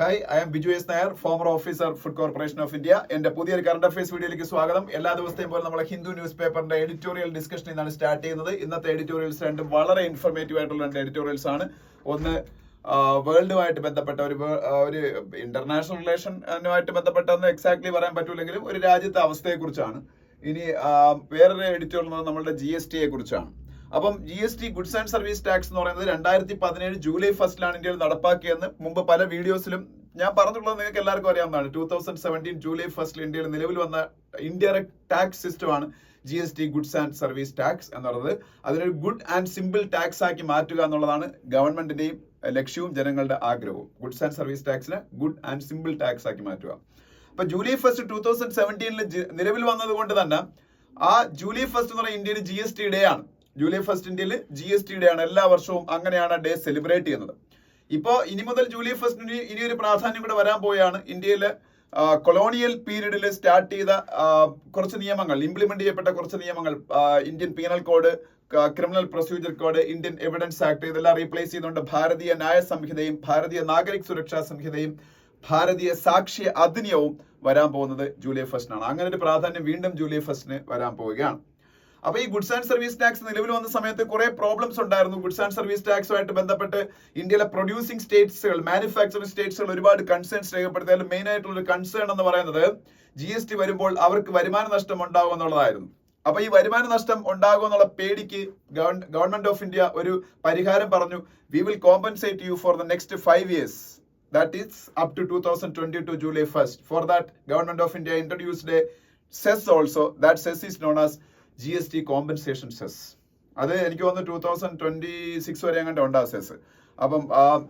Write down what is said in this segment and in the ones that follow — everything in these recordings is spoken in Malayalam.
Hi, I M Biju S Nair, former officer food corporation of India. എന്റെ പുതിയൊരു കറണ്ട് അഫയേഴ്സ് വീഡിയോയിലേക്ക് സ്വാഗതം. എല്ലാ ദിവസത്തെയും പോലെ നമ്മളെ ഹിന്ദു ന്യൂസ് പേപ്പറിന്റെ എഡിറ്റോറിയൽ ഡിസ്കഷൻ ഇന്നാണ് സ്റ്റാർട്ട് ചെയ്യുന്നത്. ഇന്നത്തെ എഡിറ്റോറിയൽസ് രണ്ടും വളരെ ഇൻഫോർമേറ്റീവ് ആയിട്ടുള്ള രണ്ട് എഡിറ്റോറിയൽസ് ആണ്. ഒന്ന് വേൾഡുമായിട്ട് ബന്ധപ്പെട്ട ഒരു ഇന്റർനാഷണൽ റിലേഷനുമായിട്ട് ബന്ധപ്പെട്ടൊന്നും എക്സാക്ട്ലി പറയാൻ പറ്റൂലെങ്കിലും ഒരു രാജ്യത്തെ അവസ്ഥയെക്കുറിച്ചാണ്. ഇനി വേറൊരു എഡിറ്റോറിയൽ നമ്മളുടെ GST കുറിച്ചാണ്. അപ്പം GST goods and service tax എന്ന് പറയുന്നത് 2017 ജൂലൈ 1 ഇന്ത്യയിൽ നടപ്പാക്കിയെന്ന് മുമ്പ് പല വീഡിയോസിലും ഞാൻ പറഞ്ഞിട്ടുള്ളത് നിങ്ങൾക്ക് എല്ലാവർക്കും അറിയാവുന്നതാണ്. 2017 ജൂലൈ 1 ഇന്ത്യയിൽ നിലവിൽ വന്ന ഇൻഡയറക്ട് ടാക്സ് സിസ്റ്റമാണ് GST goods and service tax എന്ന് പറയുന്നത്. അതിനൊരു ഗുഡ് ആൻഡ് സിമ്പിൾ ടാക്സ് ആക്കി മാറ്റുക എന്നുള്ളതാണ് ഗവൺമെന്റിന്റെയും ലക്ഷ്യവും ജനങ്ങളുടെ ആഗ്രഹവും. ഗുഡ്സ് ആൻഡ് സർവീസ് ടാക്സിനെ ഗുഡ് ആൻഡ് സിമ്പിൾ ടാക്സ് ആക്കി മാറ്റുക. അപ്പൊ ജൂലൈ 1 2017 നിലവിൽ വന്നത് കൊണ്ട് തന്നെ ആ ജൂലൈ 1 എന്ന് പറയുന്ന ഇന്ത്യയിൽ GST ഡേ ആണ്. ജൂലൈ 1 ഇന്ത്യയിൽ GST ഡേ ആണ്. എല്ലാ വർഷവും അങ്ങനെയാണ് ഡേ സെലിബ്രേറ്റ് ചെയ്യുന്നത്. ഇപ്പോ ഇനി മുതൽ ജൂലൈ 1 ഇനി ഒരു പ്രാധാന്യം കൂടെ വരാൻ പോവുകയാണ്. ഇന്ത്യയിലെ കൊളോണിയൽ പീരീഡിൽ സ്റ്റാർട്ട് ചെയ്ത കുറച്ച് നിയമങ്ങൾ, ഇംപ്ലിമെന്റ് ചെയ്യപ്പെട്ട കുറച്ച് നിയമങ്ങൾ, Indian penal code, criminal procedure code, Indian evidence act, ഇതെല്ലാം റീപ്ലേസ് ചെയ്തുകൊണ്ട് ഭാരതീയ ന്യായ സംഹിതയും ഭാരതീയ നാഗരിക് സുരക്ഷാ സംഹിതയും ഭാരതീയ സാക്ഷ്യ അധിനിയവും വരാൻ പോകുന്നത് ജൂലൈ 1 ആണ്. അങ്ങനെ ഒരു പ്രാധാന്യം വീണ്ടും ജൂലൈ 1 വരാൻ പോവുകയാണ്. അപ്പൊ ഈ ഗുഡ്സ് ആൻഡ് സർവീസ് ടാക്സ് നിലവിൽ വന്ന സമയത്ത് കുറെ പ്രോബ്ലംസ് ഉണ്ടായിരുന്നു. ഗുഡ്സ് ആൻഡ് സർവീസ് ടാക്സുമായിട്ട് ബന്ധപ്പെട്ട് ഇന്ത്യയിലെ പ്രൊഡ്യൂസിംഗ് സ്റ്റേറ്റ്സുകൾ, മാനുഫാക്ചറിംഗ് സ്റ്റേറ്റ്സുകൾ ഒരുപാട് കൺസേൺസ് രേഖപ്പെടുത്തിയാലും മെയിൻ ആയിട്ടുള്ള ഒരു കൺസേൺ എന്ന് പറയുന്നത് GST വരുമ്പോൾ അവർക്ക് വരുമാന നഷ്ടം ഉണ്ടാകും എന്നുള്ളതായിരുന്നു. അപ്പൊ ഈ വരുമാന നഷ്ടം ഉണ്ടാകും എന്നുള്ള പേടിക്ക് ഗവൺമെന്റ് ഓഫ് ഇന്ത്യ ഒരു പരിഹാരം പറഞ്ഞു. We will compensate you for the next 5 years. That is up to 2022 July 1. For that, Government of India introduced a cess also. That cess is known as GST compensation cess. അത് എനിക്ക് തോന്നുന്നു 2026 വരെ അങ്ങോട്ട് ഉണ്ട് ആ സെസ്. അപ്പം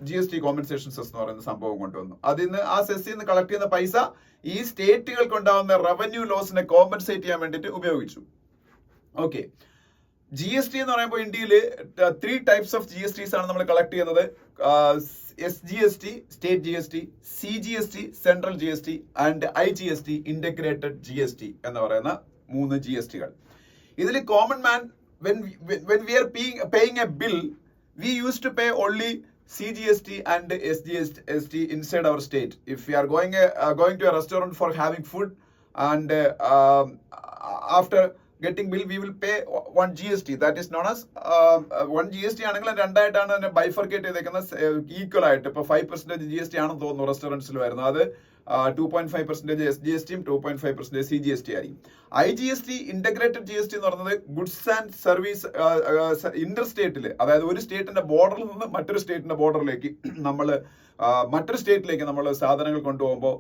GST കോമ്പൻസേഷൻ സെസ് എന്ന് പറയുന്ന സംഭവം കൊണ്ടുവന്നു. അതിന്ന് ആ സെസ്സിൽ നിന്ന് കളക്ട് ചെയ്യുന്ന പൈസ ഈ സ്റ്റേറ്റുകൾക്ക് ഉണ്ടാകുന്ന റവന്യൂ ലോസിനെ കോമ്പൻസേറ്റ് ചെയ്യാൻ വേണ്ടിയിട്ട് ഉപയോഗിച്ചു. ഓക്കെ, GST എന്ന് പറയുമ്പോൾ ഇന്ത്യയിൽ 3 types of GSTs ആണ് നമ്മൾ കളക്ട് ചെയ്യുന്നത്. SGST, state GST, CGST, central GST and IGST, integrated GST എന്ന് പറയുന്ന 3 GSTകൾ. ഇതിൽ common man when we are paying a bill, we used to pay only CGST and SGST inside our state. If we are going to a restaurant for having food and after getting bill we will pay one GST, that is known as one GST ആണെങ്കിൽ രണ്ടായിട്ടാണ് അതിനെ ബൈഫർക്കേറ്റ് ചെയ്തേക്കുന്നത് ഈക്വൽ ആയിട്ട്. ഇപ്പൊ 5% GST ആണെന്ന് തോന്നുന്നു റെസ്റ്റോറൻറ്റ്സിൽ വരുന്നത്. അത് 2.5% SGSTയും 2.5% CGST ആയിരിക്കും. IGST, ഇന്റഗ്രേറ്റഡ് GST എന്ന് പറയുന്നത് ഗുഡ്സ് ആൻഡ് സർവീസ് ഇന്റർ സ്റ്റേറ്റിൽ, അതായത് ഒരു സ്റ്റേറ്റിന്റെ ബോർഡറിൽ നിന്ന് മറ്റൊരു സ്റ്റേറ്റിന്റെ ബോർഡറിലേക്ക് മറ്റൊരു സ്റ്റേറ്റിലേക്ക് നമ്മൾ സാധനങ്ങൾ കൊണ്ടുപോകുമ്പോൾ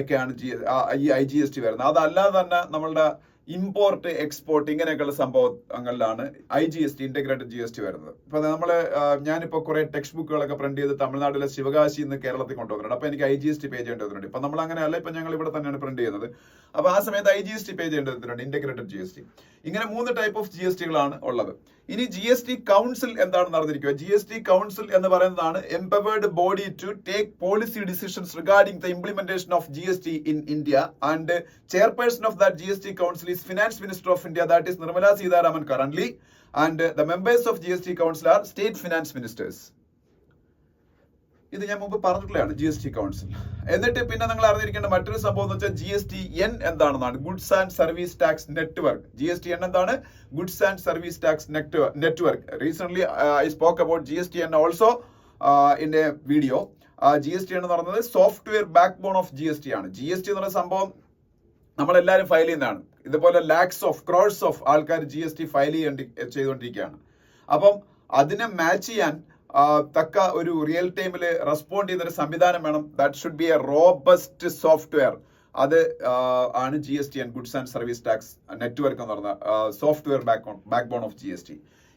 ഒക്കെയാണ് ഈ IGST വരുന്നത്. അതല്ലാതെ തന്നെ നമ്മളുടെ ഇമ്പോർട്ട്, എക്സ്പോർട്ട് ഇങ്ങനെയൊക്കെയുള്ള സംഭവങ്ങളിലാണ് IGST, ഇന്റഗ്രേറ്റഡ് GST വരുന്നത്. ഇപ്പൊ ഞാനിപ്പോ കുറെ ടെക്സ്റ്റ് ബുക്കുകളൊക്കെ പ്രിന്റ് ചെയ്ത് തമിഴ്നാട്ടിലെ ശിവകാശി നിന്ന് കേരളത്തിൽ കൊണ്ടുവന്നിട്ടുണ്ട്. അപ്പൊ എനിക്ക് IGST പേ ചെയ്യേണ്ടി വന്നിട്ടുണ്ട്. ഇപ്പൊ നമ്മൾ അങ്ങനെയല്ല, ഇപ്പൊ ഞങ്ങൾ ഇവിടെ തന്നെയാണ് പ്രിന്റ് ചെയ്യുന്നത്. അപ്പൊ ആ സമയത്ത് IGST പേ ചെയ്യേണ്ടി വന്നിട്ടുണ്ട്, ഇന്റഗ്രേറ്റഡ് GST. ഇങ്ങനെ 3 type of GSTകളാണ് ഉള്ളത്. ഇനി GST കൗൺസിൽ എന്താണ് നടന്നിരിക്കുക? GST കൗൺസിൽ എന്ന് പറയുന്നതാണ് empowered body to take policy decisions regarding the implementation of GST in India and chairperson of that GST council is finance minister of India, that is Nirmala Sitharaman currently, and the members of GST council are state finance ministers. ഇത് ഞാൻ മുമ്പ് പറഞ്ഞിട്ടുള്ളതാണ് GST കൗൺസിൽ. എന്നിട്ട് പിന്നെ നിങ്ങൾ അറിഞ്ഞിരിക്കേണ്ട മറ്റൊരു സംഭവം എന്ന് വെച്ചാൽ GSTN എന്താണെന്നാണ്. Goods and service tax network. GSTN എന്താണ്? Goods and service tax network. Recent I spoke about GSTN also in a video. GSTN എന്ന് പറയുന്നത് software backbone of GST ആണ്. GST എന്ന് പറയുന്ന സംഭവം നമ്മളെല്ലാവരും ഫയൽ ചെയ്യുന്നതാണ്. ഇതുപോലെ ലാക്സ് ഓഫ് ക്രോഴ്സ് ഓഫ് ആൾക്കാർ GST ഫയൽ ചെയ്തുകൊണ്ടിരിക്കുകയാണ്. അപ്പം അതിനെ മാച്ച് ചെയ്യാൻ തക്ക ഒരു റിയൽ ടൈമിൽ റെസ്പോണ്ട് ചെയ്യുന്ന ഒരു സംവിധാനം വേണം. That should be a robust software. അത് ആണ് GSTN, goods and service tax network എന്ന് പറഞ്ഞ software backbone of GST.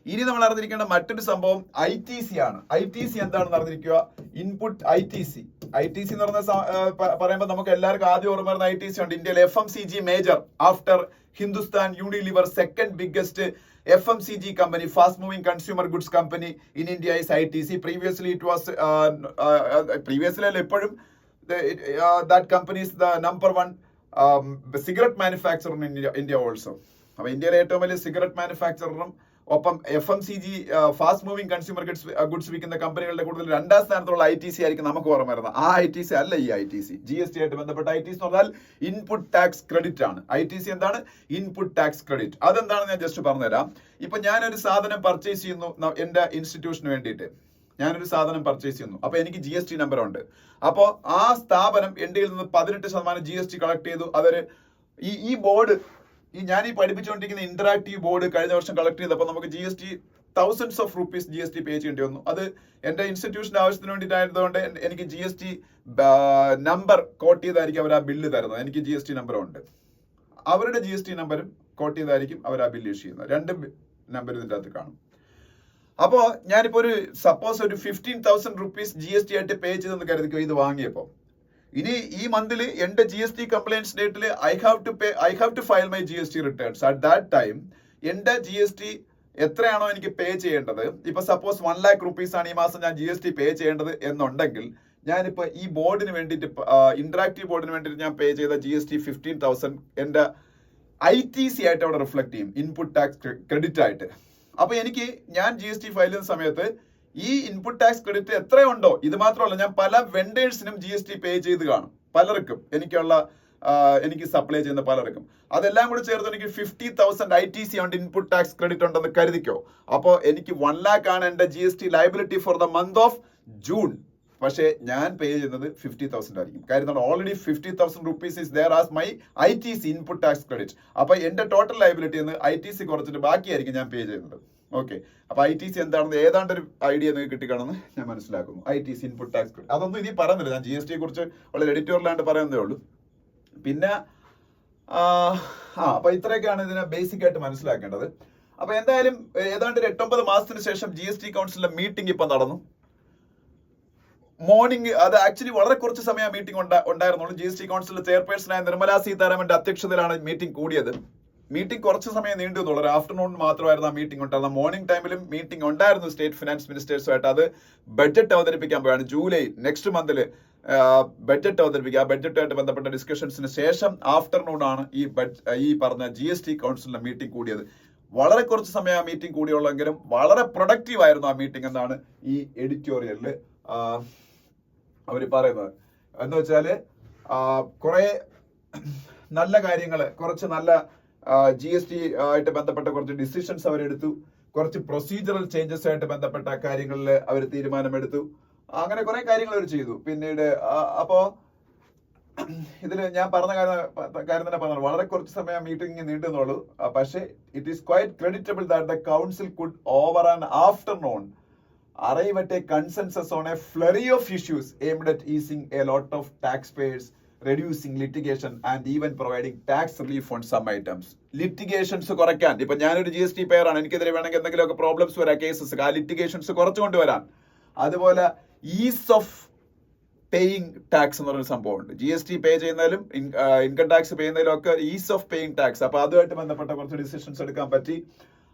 ഇനി നമ്മൾ അറിഞ്ഞിരിക്കേണ്ട മറ്റൊരു സംഭവം ITC ആണ്. ITC എന്താണെന്ന് അറിഞ്ഞിരിക്കുക. ഇൻപുട്ട് ITC എന്ന് പറയുമ്പോൾ നമുക്ക് എല്ലാവർക്കും ആദ്യം ഓർമ്മ വരുന്ന ITC ഉണ്ട്. ഇന്ത്യയിലെ FMCG major after Hindustan Unilever, second biggest FMCG company, fast moving consumer goods company in India is ITC. Previously it was എപ്പോഴും that company is the number 1 cigarette manufacturer in India also. അപ്പോൾ ഇന്ത്യയിലെ ഏറ്റവും വലിയ സിഗരറ്റ് മാനുഫാക്ചററും ഒപ്പം FMCG fast moving consumer goods വിൽക്കുന്ന കമ്പനികളുടെ കൂടുതൽ 2ാം സ്ഥാനത്തുള്ള ITC ആയിരിക്കും നമുക്ക് ഓർമ്മ വരുന്നത്. ആ ITC അല്ല ഈ ITC. GST ആയിട്ട് ബന്ധപ്പെട്ട ITC എന്ന് പറഞ്ഞാൽ ഇൻപുട്ട് ടാക്സ് ക്രെഡിറ്റ് ആണ്. ITC എന്താണ്? Input tax credit. അതെന്താണെന്ന് ഞാൻ ജസ്റ്റ് പറഞ്ഞുതരാം. ഇപ്പൊ ഞാനൊരു സാധനം പർച്ചേസ് ചെയ്യുന്നു എന്റെ ഇൻസ്റ്റിറ്റ്യൂഷന് വേണ്ടിയിട്ട്. ഞാനൊരു സാധനം പർച്ചേസ് ചെയ്യുന്നു. അപ്പൊ എനിക്ക് GST നമ്പർ ഉണ്ട്. അപ്പോൾ ആ സ്ഥാപനം എന്റെ നിന്ന് 18% GST കളക്ട് ചെയ്തു. അതൊരു ഈ ബോർഡ് ഞാൻ പഠിപ്പിച്ചുകൊണ്ടിരിക്കുന്ന ഇന്ററാക്റ്റീവ് ബോർഡ് കഴിഞ്ഞ വർഷം കളക്ട് ചെയ്തപ്പോൾ നമുക്ക് GST thousands of rupees GST പേ ചെയ്യേണ്ടി വന്നു. അത് എന്റെ ഇൻസ്റ്റിറ്റ്യൂഷന്റെ ആവശ്യത്തിന് വേണ്ടിയിട്ടായതുകൊണ്ട് എനിക്ക് GST നമ്പർ കോട്ട് ചെയ്തായിരിക്കും അവർ ആ ബില്ല് തരുന്നത്. എനിക്ക് GST നമ്പർ ഉണ്ട്. അവരുടെ GST നമ്പറും കോട്ട് ചെയ്തായിരിക്കും അവർ ആ ബില്ല് ഇഷ്യൂ ചെയ്യുന്നത്. 2 നമ്പർ ഇതിൻ്റെ അകത്ത് കാണും. അപ്പോ ഞാനിപ്പോ സപ്പോസ് ഒരു 15,000 rupees GST ആയിട്ട് പേ ചെയ്തെന്ന് കരുതിക്കോ ഇത് വാങ്ങിയപ്പോ. ഇനി ഈ മന്തിൽ എന്റെ GST കംപ്ലൈൻസ് ഡേറ്റിൽ I have to file my GST returns. At that time എന്റെ GST എത്രയാണോ എനിക്ക് പേ ചെയ്യേണ്ടത്, ഇപ്പൊ സപ്പോസ് 1 lakh rupees ആണ് ഈ മാസം ഞാൻ GST പേ ചെയ്യേണ്ടത് എന്നുണ്ടെങ്കിൽ ഞാനിപ്പോ ഈ ബോർഡിന് വേണ്ടിയിട്ട് ഇന്ററാക്റ്റീവ് ബോർഡിന് വേണ്ടിയിട്ട് ഞാൻ പേ ചെയ്ത GST 15,000 എന്റെ ITC ആയിട്ട് അവിടെ റിഫ്ലക്ട് ചെയ്യും, ഇൻപുട്ട് ടാക്സ് ക്രെഡിറ്റ് ആയിട്ട്. അപ്പൊ എനിക്ക് ഞാൻ GST ഫയൽ ചെയ്യുന്ന സമയത്ത് ഈ ഇൻപുട്ട് ടാക്സ് ക്രെഡിറ്റ് എത്രയുണ്ടോ, ഇത് മാത്രമല്ല ഞാൻ പല വെൻഡേഴ്സിനും GST പേ ചെയ്ത് കാണും. പലർക്കും എനിക്ക് സപ്ലൈ ചെയ്യുന്ന പലർക്കും അതെല്ലാം കൂടി ചേർത്ത് എനിക്ക് 50,000 ITC ഉണ്ട്, ഇൻപുട്ട് ടാക്സ് ക്രെഡിറ്റ് ഉണ്ടെന്ന് കരുതിക്കോ. അപ്പോൾ എനിക്ക് 1 lakh ആണ് എന്റെ GST liability for the month of June. പക്ഷേ ഞാൻ പേ ചെയ്യുന്നത് 50,000 ആയിരിക്കും. കാര്യം already 50,000 rupees is there as my ITC input tax credit. അപ്പൊ എന്റെ ടോട്ടൽ ലയബിലിറ്റി എന്ന് ITC കുറച്ചിട്ട് ബാക്കിയായിരിക്കും ഞാൻ പേ ചെയ്യുന്നത്. ഓക്കെ, അപ്പൊ ITC എന്താണെന്ന് ഏതാണ്ട് ഒരു ഐഡിയ നിങ്ങൾക്ക് കിട്ടിക്കാണെന്ന് ഞാൻ മനസ്സിലാക്കുന്നു. ITC ഇൻപുട്ട് ടാക്സ് ക്രെഡിറ്റ് അതൊന്നും ഇനി പറയുന്നില്ല, ഞാൻ GST കുറിച്ച് വളരെ എഡിറ്റോറിയലായിട്ട് പറയുന്നതേ ഉള്ളൂ. പിന്നെ അപ്പൊ ഇത്രയൊക്കെയാണ് ഇതിനെ ബേസിക് ആയിട്ട് മനസ്സിലാക്കേണ്ടത്. അപ്പൊ എന്തായാലും ഏതാണ്ട് ഒരു 8-9 മാസത്തിന് ശേഷം GST കൗൺസിലിന്റെ മീറ്റിംഗ് ഇപ്പൊ നടന്നു. മോർണിംഗ് അത് ആക്ച്വലി വളരെ കുറച്ച് സമയം മീറ്റിംഗ് ഉണ്ടായിരുന്നുള്ളൂ. GST കൗൺസിലിന്റെ ചെയർപേഴ്സണായ നിർമ്മലാ സീതാരാമന്റെ അധ്യക്ഷതയിലാണ് മീറ്റിംഗ് കൂടിയത്. മീറ്റിംഗ് കുറച്ച് സമയം നീണ്ടു എന്നുള്ളൂ. ഒരു ആഫ്റ്റർനൂൺ മാത്രമായിരുന്നു ആ മീറ്റിംഗ് ഉണ്ടായിരുന്നത്. മോർണിംഗ് ടൈമിലും മീറ്റിംഗ് ഉണ്ടായിരുന്നു സ്റ്റേറ്റ് ഫിനാൻസ് മിനിസ്റ്റേഴ്സുമായിട്ട്. അത് ബഡ്ജറ്റ് അവതരിപ്പിക്കാൻ പോയാണ്. ജൂലൈ നെക്സ്റ്റ് മന്തില് ബഡ്ജറ്റ് അവതരിപ്പിക്കുക. ആ ബഡ്ജറ്റുമായിട്ട് ബന്ധപ്പെട്ട ഡിസ്കഷൻസിന് ശേഷം ആഫ്റ്റർനൂൺ ആണ് ഈ പറഞ്ഞ GST കൗൺസിലിന്റെ മീറ്റിംഗ് കൂടിയത്. വളരെ കുറച്ച് സമയം ആ മീറ്റിംഗ് കൂടിയുള്ളെങ്കിലും വളരെ പ്രൊഡക്റ്റീവ് ആയിരുന്നു ആ മീറ്റിംഗ് എന്നാണ് ഈ എഡിറ്റോറിയലില് അവർ പറയുന്നത്. എന്ന് വെച്ചാല് കുറെ നല്ല കാര്യങ്ങള്, കുറച്ച് നല്ല GST ആയിട്ട് ബന്ധപ്പെട്ട കുറച്ച് ഡിസിഷൻസ് അവരെടുത്തു. കുറച്ച് പ്രൊസീജറൽ ചേഞ്ചസ് ആയിട്ട് ബന്ധപ്പെട്ട കാര്യങ്ങളിൽ അവർ തീരുമാനമെടുത്തു. അങ്ങനെ കുറെ കാര്യങ്ങൾ അവർ ചെയ്തു. പിന്നീട് അപ്പോ ഇതില് ഞാൻ പറഞ്ഞ കാര്യം തന്നെ പറഞ്ഞു, വളരെ കുറച്ച് സമയം മീറ്റിംഗ് നീണ്ടുന്നുള്ളൂ. പക്ഷേ it is quite creditable that the council could over an afternoon arrive at a consensus on a flurry of issues aimed at easing a lot of taxpayers, reducing litigation and even providing tax relief on some items. Litigations കുറയ്ക്കാൻ, ഇപ്പൊ ഞാനൊരു GST പേയർ ആണ്, എനിക്കെതിരെ വേണമെങ്കിൽ എന്തെങ്കിലുമൊക്കെ പ്രോബ്ലംസ് വരാം, കേസസ്, ആ ലിറ്റിഗേഷൻസ് കുറച്ചുകൊണ്ട് വരാൻ. അതുപോലെ ഈസ് ഓഫ് പേയിങ് ടാക്സ് എന്ന് പറയുന്ന സംഭവമുണ്ട്. GST പേ ചെയ്യുന്നതിലും ഇൻകം ടാക്സ് പേ ചെയ്യുന്നതിലും ഒക്കെ ഈസ് ഓഫ് പേയിങ് ടാക്സ്. അപ്പൊ അതുമായിട്ട് ബന്ധപ്പെട്ട കുറച്ച് ഡിസിഷൻസ് എടുക്കാൻ പറ്റി.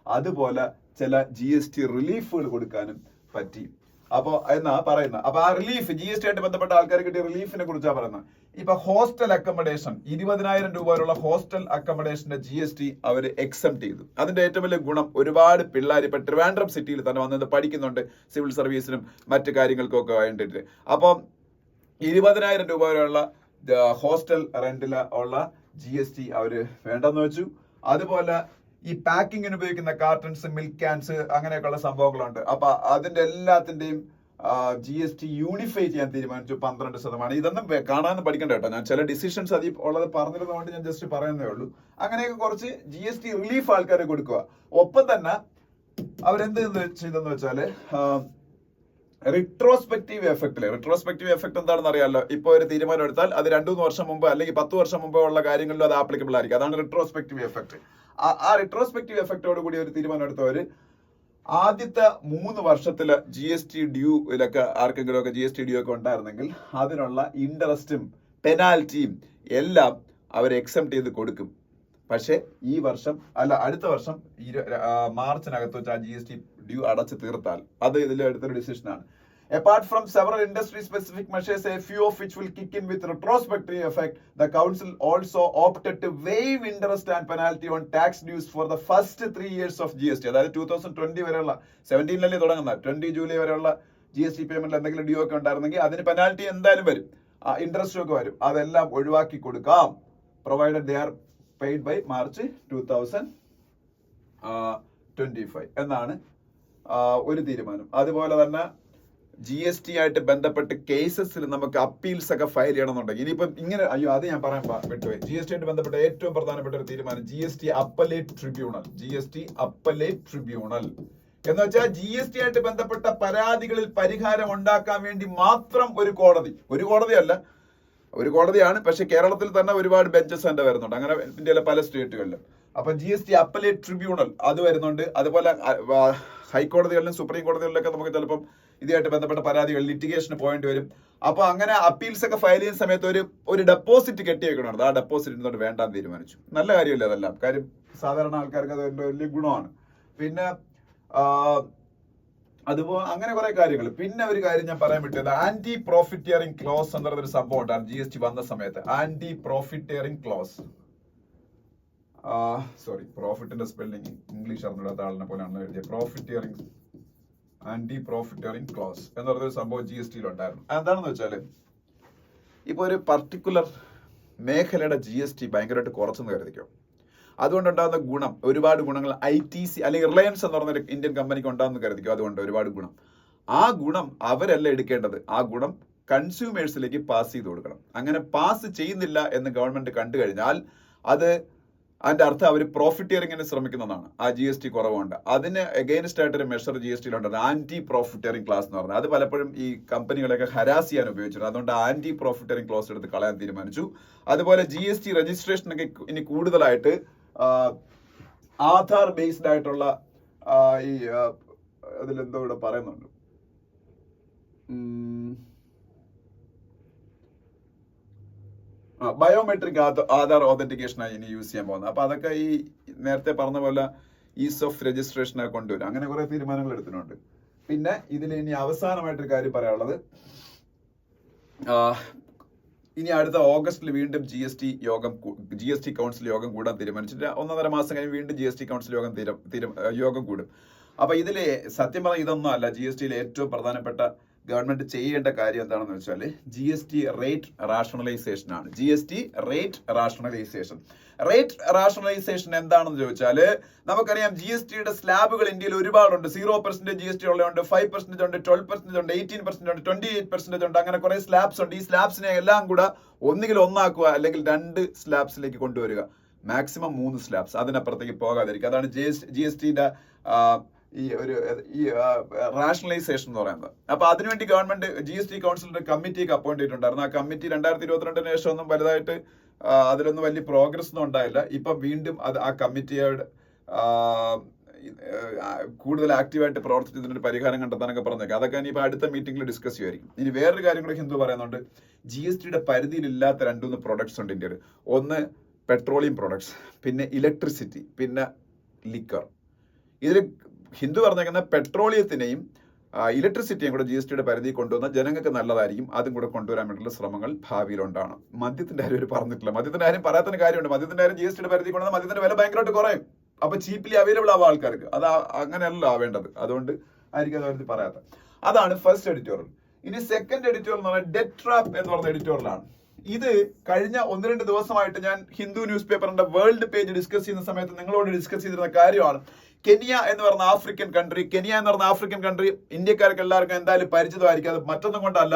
അതുപോലെ ചില GST റിലീഫുകൾ കൊടുക്കാനും പറ്റി. അപ്പൊ എന്നാ പറയുന്നത്, അപ്പൊ ആ റിലീഫ് GST ആയിട്ട് ബന്ധപ്പെട്ട ആൾക്കാർ കിട്ടിയ റിലീഫിനെ കുറിച്ചാണ് പറയുന്നത്. ഇപ്പൊ ഹോസ്റ്റൽ അക്കോമഡേഷൻ 20,000 രൂപ വരെയുള്ള ഹോസ്റ്റൽ അക്കോമഡേഷന്റെ GST അവർ എക്സംപ്റ്റ് ചെയ്തു. അതിന്റെ ഏറ്റവും വലിയ ഗുണം, ഒരുപാട് പിള്ളേർ ഇപ്പൊ ട്രിവാൻഡ്രം സിറ്റിയിൽ തന്നെ വന്നത് പഠിക്കുന്നുണ്ട്, സിവിൽ സർവീസിനും മറ്റു കാര്യങ്ങൾക്കും ഒക്കെ വേണ്ടിയിട്ട്. അപ്പം 20,000 രൂപ വരെയുള്ള ഹോസ്റ്റൽ റെന്റില് ഉള്ള GST അവര് വേണ്ടെന്ന് വെച്ചു. അതുപോലെ ഈ പാക്കിങ്ങിന് ഉപയോഗിക്കുന്ന കാർട്ടൺസ്, മിൽക്ക് ക്യാൻസ്, അങ്ങനെയൊക്കെയുള്ള സംഭവങ്ങളുണ്ട്. അപ്പൊ അതിന്റെ എല്ലാത്തിന്റെയും GST യൂണിഫൈ ചെയ്യാൻ തീരുമാനിച്ചു 12%. ഇതൊന്നും കാണാനും പഠിക്കണ്ട കേട്ടോ, ഞാൻ ചില ഡിസിഷൻസ് അതിൽ ഉള്ളത് പറഞ്ഞിരുന്നതുകൊണ്ട് ഞാൻ ജസ്റ്റ് പറയുന്നേ ഉള്ളൂ. അങ്ങനെയൊക്കെ കുറച്ച് GST റിലീഫ് ആൾക്കാരെ കൊടുക്കുക. ഒപ്പം തന്നെ അവരെന്ത് ചെയ്തെന്ന് വെച്ചാല് റിട്രോസ്പെക്റ്റീവ് എഫക്ട് എന്താണെന്ന് അറിയാമല്ലോ. ഇപ്പൊ ഒരു തീരുമാനം എടുത്താൽ അത് 2-3 വർഷം മുമ്പ് അല്ലെങ്കിൽ 10 വർഷം മുമ്പ് ഉള്ള കാര്യങ്ങളിലും അത് ആപ്ലിക്കബിൾ ആയിരിക്കും. അതാണ് റിട്രോസ്പെക്റ്റീവ് എഫക്ട്. ആ റിട്രോസ്പെക്റ്റീവ് എഫക്റ്റോട് കൂടി ഒരു തീരുമാനം എടുത്തവര് ആദ്യത്തെ 3 വർഷത്തില് GST ഡ്യൂയിലൊക്കെ ആർക്കെങ്കിലും ഒക്കെ GST ഡ്യൂ ഒക്കെ ഉണ്ടായിരുന്നെങ്കിൽ അതിനുള്ള ഇൻട്രസ്റ്റും പെനാൽറ്റിയും എല്ലാം അവർ എക്സംപ്റ്റ് ചെയ്ത് കൊടുക്കും. പക്ഷെ ഈ വർഷം അല്ല, അടുത്ത വർഷം മാർച്ചിനകത്ത് വെച്ച് ആ GST ഡ്യൂ അടച്ചു തീർത്താൽ, അത് ഇതിൽ എടുത്തൊരു ഡിസിഷനാണ്. Apart from several industry-specific measures, a few of which will kick in with retrospective effect, the council also opted to waive interest and penalty on tax dues for the first 3 years of GST. അതായത് 2020 വരെയുള്ള 17 തുടങ്ങുന്ന 20 ജൂലൈ വരെയുള്ള GST പേയ്മെന്റ് എന്തെങ്കിലും ഡ്യൂ ഒക്കെ ഉണ്ടായിരുന്നെങ്കിൽ അതിന് പെനാൽറ്റി എന്തായാലും വരും, ഇൻട്രസ്റ്റ് ഒക്കെ വരും, അതെല്ലാം ഒഴിവാക്കി കൊടുക്കാം, provided they are paid by March 2025 എന്നാണ് ഒരു തീരുമാനം. അതുപോലെ തന്നെ GST ആയിട്ട് ബന്ധപ്പെട്ട് കേസസിൽ നമുക്ക് അപ്പീൽസ് ഒക്കെ ഫയൽ ചെയ്യണമെന്നുണ്ടെങ്കിൽ ഇനിയിപ്പം ഇങ്ങനെ അത് ഞാൻ പറയാൻ വിട്ടുപോയി. GST ആയിട്ട് ബന്ധപ്പെട്ട ഏറ്റവും പ്രധാനപ്പെട്ട ഒരു തീരുമാനം GST അപ്പലേറ്റ് ട്രിബ്യൂണൽ എന്ന് വെച്ചാൽ GST ആയിട്ട് ബന്ധപ്പെട്ട പരാതികളിൽ പരിഹാരം ഉണ്ടാക്കാൻ വേണ്ടി മാത്രം ഒരു കോടതിയല്ല, ഒരു കോടതിയാണ്, പക്ഷെ കേരളത്തിൽ തന്നെ ഒരുപാട് ബെഞ്ചസ് തന്നെ വരുന്നുണ്ട്, അങ്ങനെ ഇന്ത്യയിലെ പല സ്റ്റേറ്റുകളിലും. അപ്പൊ GST അപ്പലേറ്റ് ട്രിബ്യൂണൽ അത് വരുന്നുണ്ട്. അതുപോലെ ഹൈക്കോടതികളിലും സുപ്രീം കോടതികളിലൊക്കെ നമുക്ക് ചിലപ്പം ഇതുമായിട്ട് ബന്ധപ്പെട്ട പരാതികൾ ലിറ്റിഗേഷന് പോയിന്റ് വരും. അപ്പൊ അങ്ങനെ അപ്പീൽസ് ഒക്കെ ഫയൽ ചെയ്യുന്ന സമയത്ത് ഒരു ഡെപ്പോസിറ്റ് കെട്ടി വെക്കണമായിരുന്നു. ആ ഡെപ്പോസിറ്റ് ഇന്നോട്ട് വേണ്ടാന്ന് തീരുമാനിച്ചു. നല്ല കാര്യമല്ലേ അതെല്ലാം, കാര്യം സാധാരണ ആൾക്കാർക്ക് അത് വലിയ ഗുണമാണ്. പിന്നെ അതുപോലെ അങ്ങനെ കുറെ കാര്യങ്ങൾ. പിന്നെ ഒരു കാര്യം ഞാൻ പറയാൻ പറ്റിയത് ആന്റി പ്രോഫിറ്റിയറിംഗ് ക്ലോസ് എന്ന് പറയുന്നൊരു സംഭവം ഉണ്ടായിരുന്നു GST വന്ന സമയത്ത്. ആന്റി പ്രോഫിറ്റിയറിംഗ് ക്ലോസ്, സോറി, പ്രോഫിറ്റിന്റെ സ്പെല്ലിംഗ് ഇംഗ്ലീഷ് അറിഞ്ഞിടാത്ത ആളിനെ പോലെയാണ് എഴുതിയത്. ആന്റി പ്രോഫിറ്റിയറിംഗ് ക്ലോസ് എന്ന് പറയുന്നൊരു സംഭവം GSTയിൽ ഉണ്ടായിരുന്നു. എന്താണെന്ന് വെച്ചാല് ഇപ്പൊ ഒരു പർട്ടിക്കുലർ മേഖലയുടെ GST ഭയങ്കരമായിട്ട് കുറച്ചെന്ന് കരുതിക്കോ, അതുകൊണ്ടുണ്ടാകുന്ന ഗുണം, ഒരുപാട് ഗുണങ്ങൾ ITC അല്ലെങ്കിൽ റിലയൻസ് എന്ന് പറഞ്ഞൊരു ഇന്ത്യൻ കമ്പനിക്ക് ഉണ്ടാകുന്ന കരുതിക്കോ, അതുകൊണ്ട് ഒരുപാട് ഗുണം. ആ ഗുണം അവരല്ല എടുക്കേണ്ടത്, ആ ഗുണം കൺസ്യൂമേഴ്സിലേക്ക് പാസ് ചെയ്ത് കൊടുക്കണം. അങ്ങനെ പാസ് ചെയ്യുന്നില്ല എന്ന് ഗവൺമെന്റ് കണ്ടു കഴിഞ്ഞാൽ അതിന്റെ അർത്ഥം അവർ പ്രോഫിറ്റിയറിംഗിന് ശ്രമിക്കുന്നതാണ്. ആ GST കുറവുണ്ട്, അതിന് എഗെയിൻസ്റ്റ് ആയിട്ടൊരു മെഷർ GSTയിലുണ്ട്, ആന്റി പ്രോഫിറ്റിയറിംഗ് ക്ലാസ് എന്ന് പറഞ്ഞാൽ. അത് പലപ്പോഴും ഈ കമ്പനികളെയൊക്കെ ഹരാസ് ചെയ്യാൻ ഉപയോഗിച്ചിട്ടുണ്ട്. അതുകൊണ്ട് ആന്റി പ്രോഫിറ്റിയറിംഗ് ക്ലോസ് എടുത്ത് കളയാൻ തീരുമാനിച്ചു. അതുപോലെ GST രജിസ്ട്രേഷനൊക്കെ ഇനി കൂടുതലായിട്ട് ആധാർ ബേസ്ഡ് ആയിട്ടുള്ള ഈ അതിലെന്തോ ഇവിടെ പറയുന്നുണ്ട്, ബയോമെട്രിക് ആധാർ ഓതന്റിക്കേഷനായി ഇനി യൂസ് ചെയ്യാൻ പോകുന്നത്. അപ്പൊ അതൊക്കെ ഈ നേരത്തെ പറഞ്ഞ പോലെ ഈസ് ഓഫ് രജിസ്ട്രേഷനൊക്കെ കൊണ്ടുവരും. അങ്ങനെ കുറെ തീരുമാനങ്ങൾ എടുത്തിട്ടുണ്ട്. പിന്നെ ഇതിൽ ഇനി അവസാനമായിട്ടൊരു കാര്യം പറയാനുള്ളത്, ഇനി അടുത്ത ഓഗസ്റ്റിൽ വീണ്ടും GST കൗൺസിൽ യോഗം കൂടാൻ തീരുമാനിച്ചിട്ട് 1.5 മാസം കഴിഞ്ഞ് വീണ്ടും GST കൗൺസിൽ യോഗം കൂടും. അപ്പൊ ഇതില് സത്യം പറഞ്ഞാൽ ഇതൊന്നും അല്ല GSTയിലെ ഏറ്റവും പ്രധാനപ്പെട്ട ഗവൺമെന്റ് ചെയ്യേണ്ട കാര്യം എന്താണെന്ന് വെച്ചാൽ GST റേറ്റ് റാഷണലൈസേഷൻ ആണ്. GST റേറ്റ് റാഷണലൈസേഷൻ എന്താണെന്ന് ചോദിച്ചാൽ നമുക്കറിയാം GSTയുടെ സ്ലാബുകൾ ഇന്ത്യയിൽ ഒരുപാടുണ്ട്. 0% GST ഉള്ളതുണ്ട്, 5% ഉണ്ട്, 12% ഉണ്ട്, 18% ഉണ്ട്, 28% ഉണ്ട്, അങ്ങനെ കുറെ സ്ലാബ്സ് ഉണ്ട്. ഈ സ്ലാബ്സിനെ എല്ലാം കൂടെ ഒന്നുകിൽ ഒന്നാക്കുക അല്ലെങ്കിൽ 2 സ്ലാബ്സിലേക്ക് കൊണ്ടുവരിക, മാക്സിമം 3 സ്ലാബ്സ്, അതിനപ്പുറത്തേക്ക് പോകാതിരിക്കുക. അതാണ് GSTയുടെ ഈ റാഷണലൈസേഷൻ എന്ന് പറയുന്നത്. അപ്പൊ അതിനുവേണ്ടി ഗവൺമെന്റ് GST കൗൺസിലിന്റെ കമ്മിറ്റിയൊക്കെ അപ്പോയിന്റ് ചെയ്തിട്ടുണ്ടായിരുന്നു. ആ കമ്മിറ്റി 2022 ശേഷം ഒന്നും വലുതായിട്ട് അതിലൊന്നും വലിയ പ്രോഗ്രസ് ഒന്നും ഉണ്ടായില്ല. ഇപ്പൊ വീണ്ടും ആ കമ്മിറ്റിയോട് കൂടുതൽ ആക്റ്റീവായിട്ട് പ്രവർത്തിച്ച് ഇതിനൊരു പരിഹാരം കണ്ടെത്താനൊക്കെ പറഞ്ഞേക്കാം. അതൊക്കെ ഇനിയിപ്പോൾ അടുത്ത മീറ്റിംഗിൽ ഡിസ്കസ് ചെയ്യുമായിരിക്കും. ഇനി വേറൊരു കാര്യം കൂടെ ഹിന്ദു പറയുന്നുണ്ട്, GSTയുടെ പരിധിയിലില്ലാത്ത 2-3 പ്രൊഡക്ട്സ് ഉണ്ട് ഇന്ത്യയിൽ. ഒന്ന് പെട്രോളിയം പ്രൊഡക്ട്സ്, പിന്നെ ഇലക്ട്രിസിറ്റി, പിന്നെ ലിക്കർ. ഇതിൽ ഹിന്ദു പറഞ്ഞേക്കുന്ന പെട്രോളിയത്തിനെയും ഇലക്ട്രിസിറ്റിയും കൂടെ GSTയുടെ പരിധി കൊണ്ടുവന്ന ജനങ്ങൾക്ക് നല്ലതായിരിക്കും. അതും കൂടെ കൊണ്ടുവരാൻ വേണ്ടിയുള്ള ശ്രമങ്ങൾ ഭാവിയിലുണ്ടാണ്. മദ്യത്തിന്റെ കാര്യം പറഞ്ഞിട്ടില്ല. മദ്യത്തിന്റെ കാര്യം പറയാത്തതിന് കാര്യമുണ്ട്. മദ്യത്തിന്റെ കാര്യം GSTയുടെ പരിധി കൊണ്ടുവന്നാൽ മദ്യത്തിന്റെ വില ഭയങ്കരമായിട്ട് കുറയും. അപ്പൊ ചീപ്ലി അവൈലബിൾ ആവും ആൾക്കാർക്ക്. അത് അങ്ങനെയല്ല ആവേണ്ടത്. അതുകൊണ്ട് ആയിരിക്കും അത് പറയാത്ത. അതാണ് ഫസ്റ്റ് എഡിറ്റോറിയൽ. ഇനി സെക്കൻഡ് എഡിറ്റോറിയൽ എന്ന് പറഞ്ഞാൽ ഡെറ്റ് ട്രാപ്പ് എന്ന് പറഞ്ഞ എഡിറ്റോറിയലാണ്. ഇത് കഴിഞ്ഞ 1-2 ദിവസമായിട്ട് ഞാൻ ഹിന്ദു ന്യൂസ് പേപ്പറിന്റെ വേൾഡ് പേജ് ഡിസ്കസ് ചെയ്യുന്ന സമയത്ത് നിങ്ങളോട് ഡിസ്കസ് ചെയ്തിരുന്ന കാര്യമാണ്. കെനിയ എന്ന് പറഞ്ഞ ആഫ്രിക്കൻ കൺട്രി ഇന്ത്യക്കാർക്ക് എല്ലാവർക്കും എന്തായാലും പരിചിതമായിരിക്കും. അത് മറ്റൊന്നും കൊണ്ടല്ല,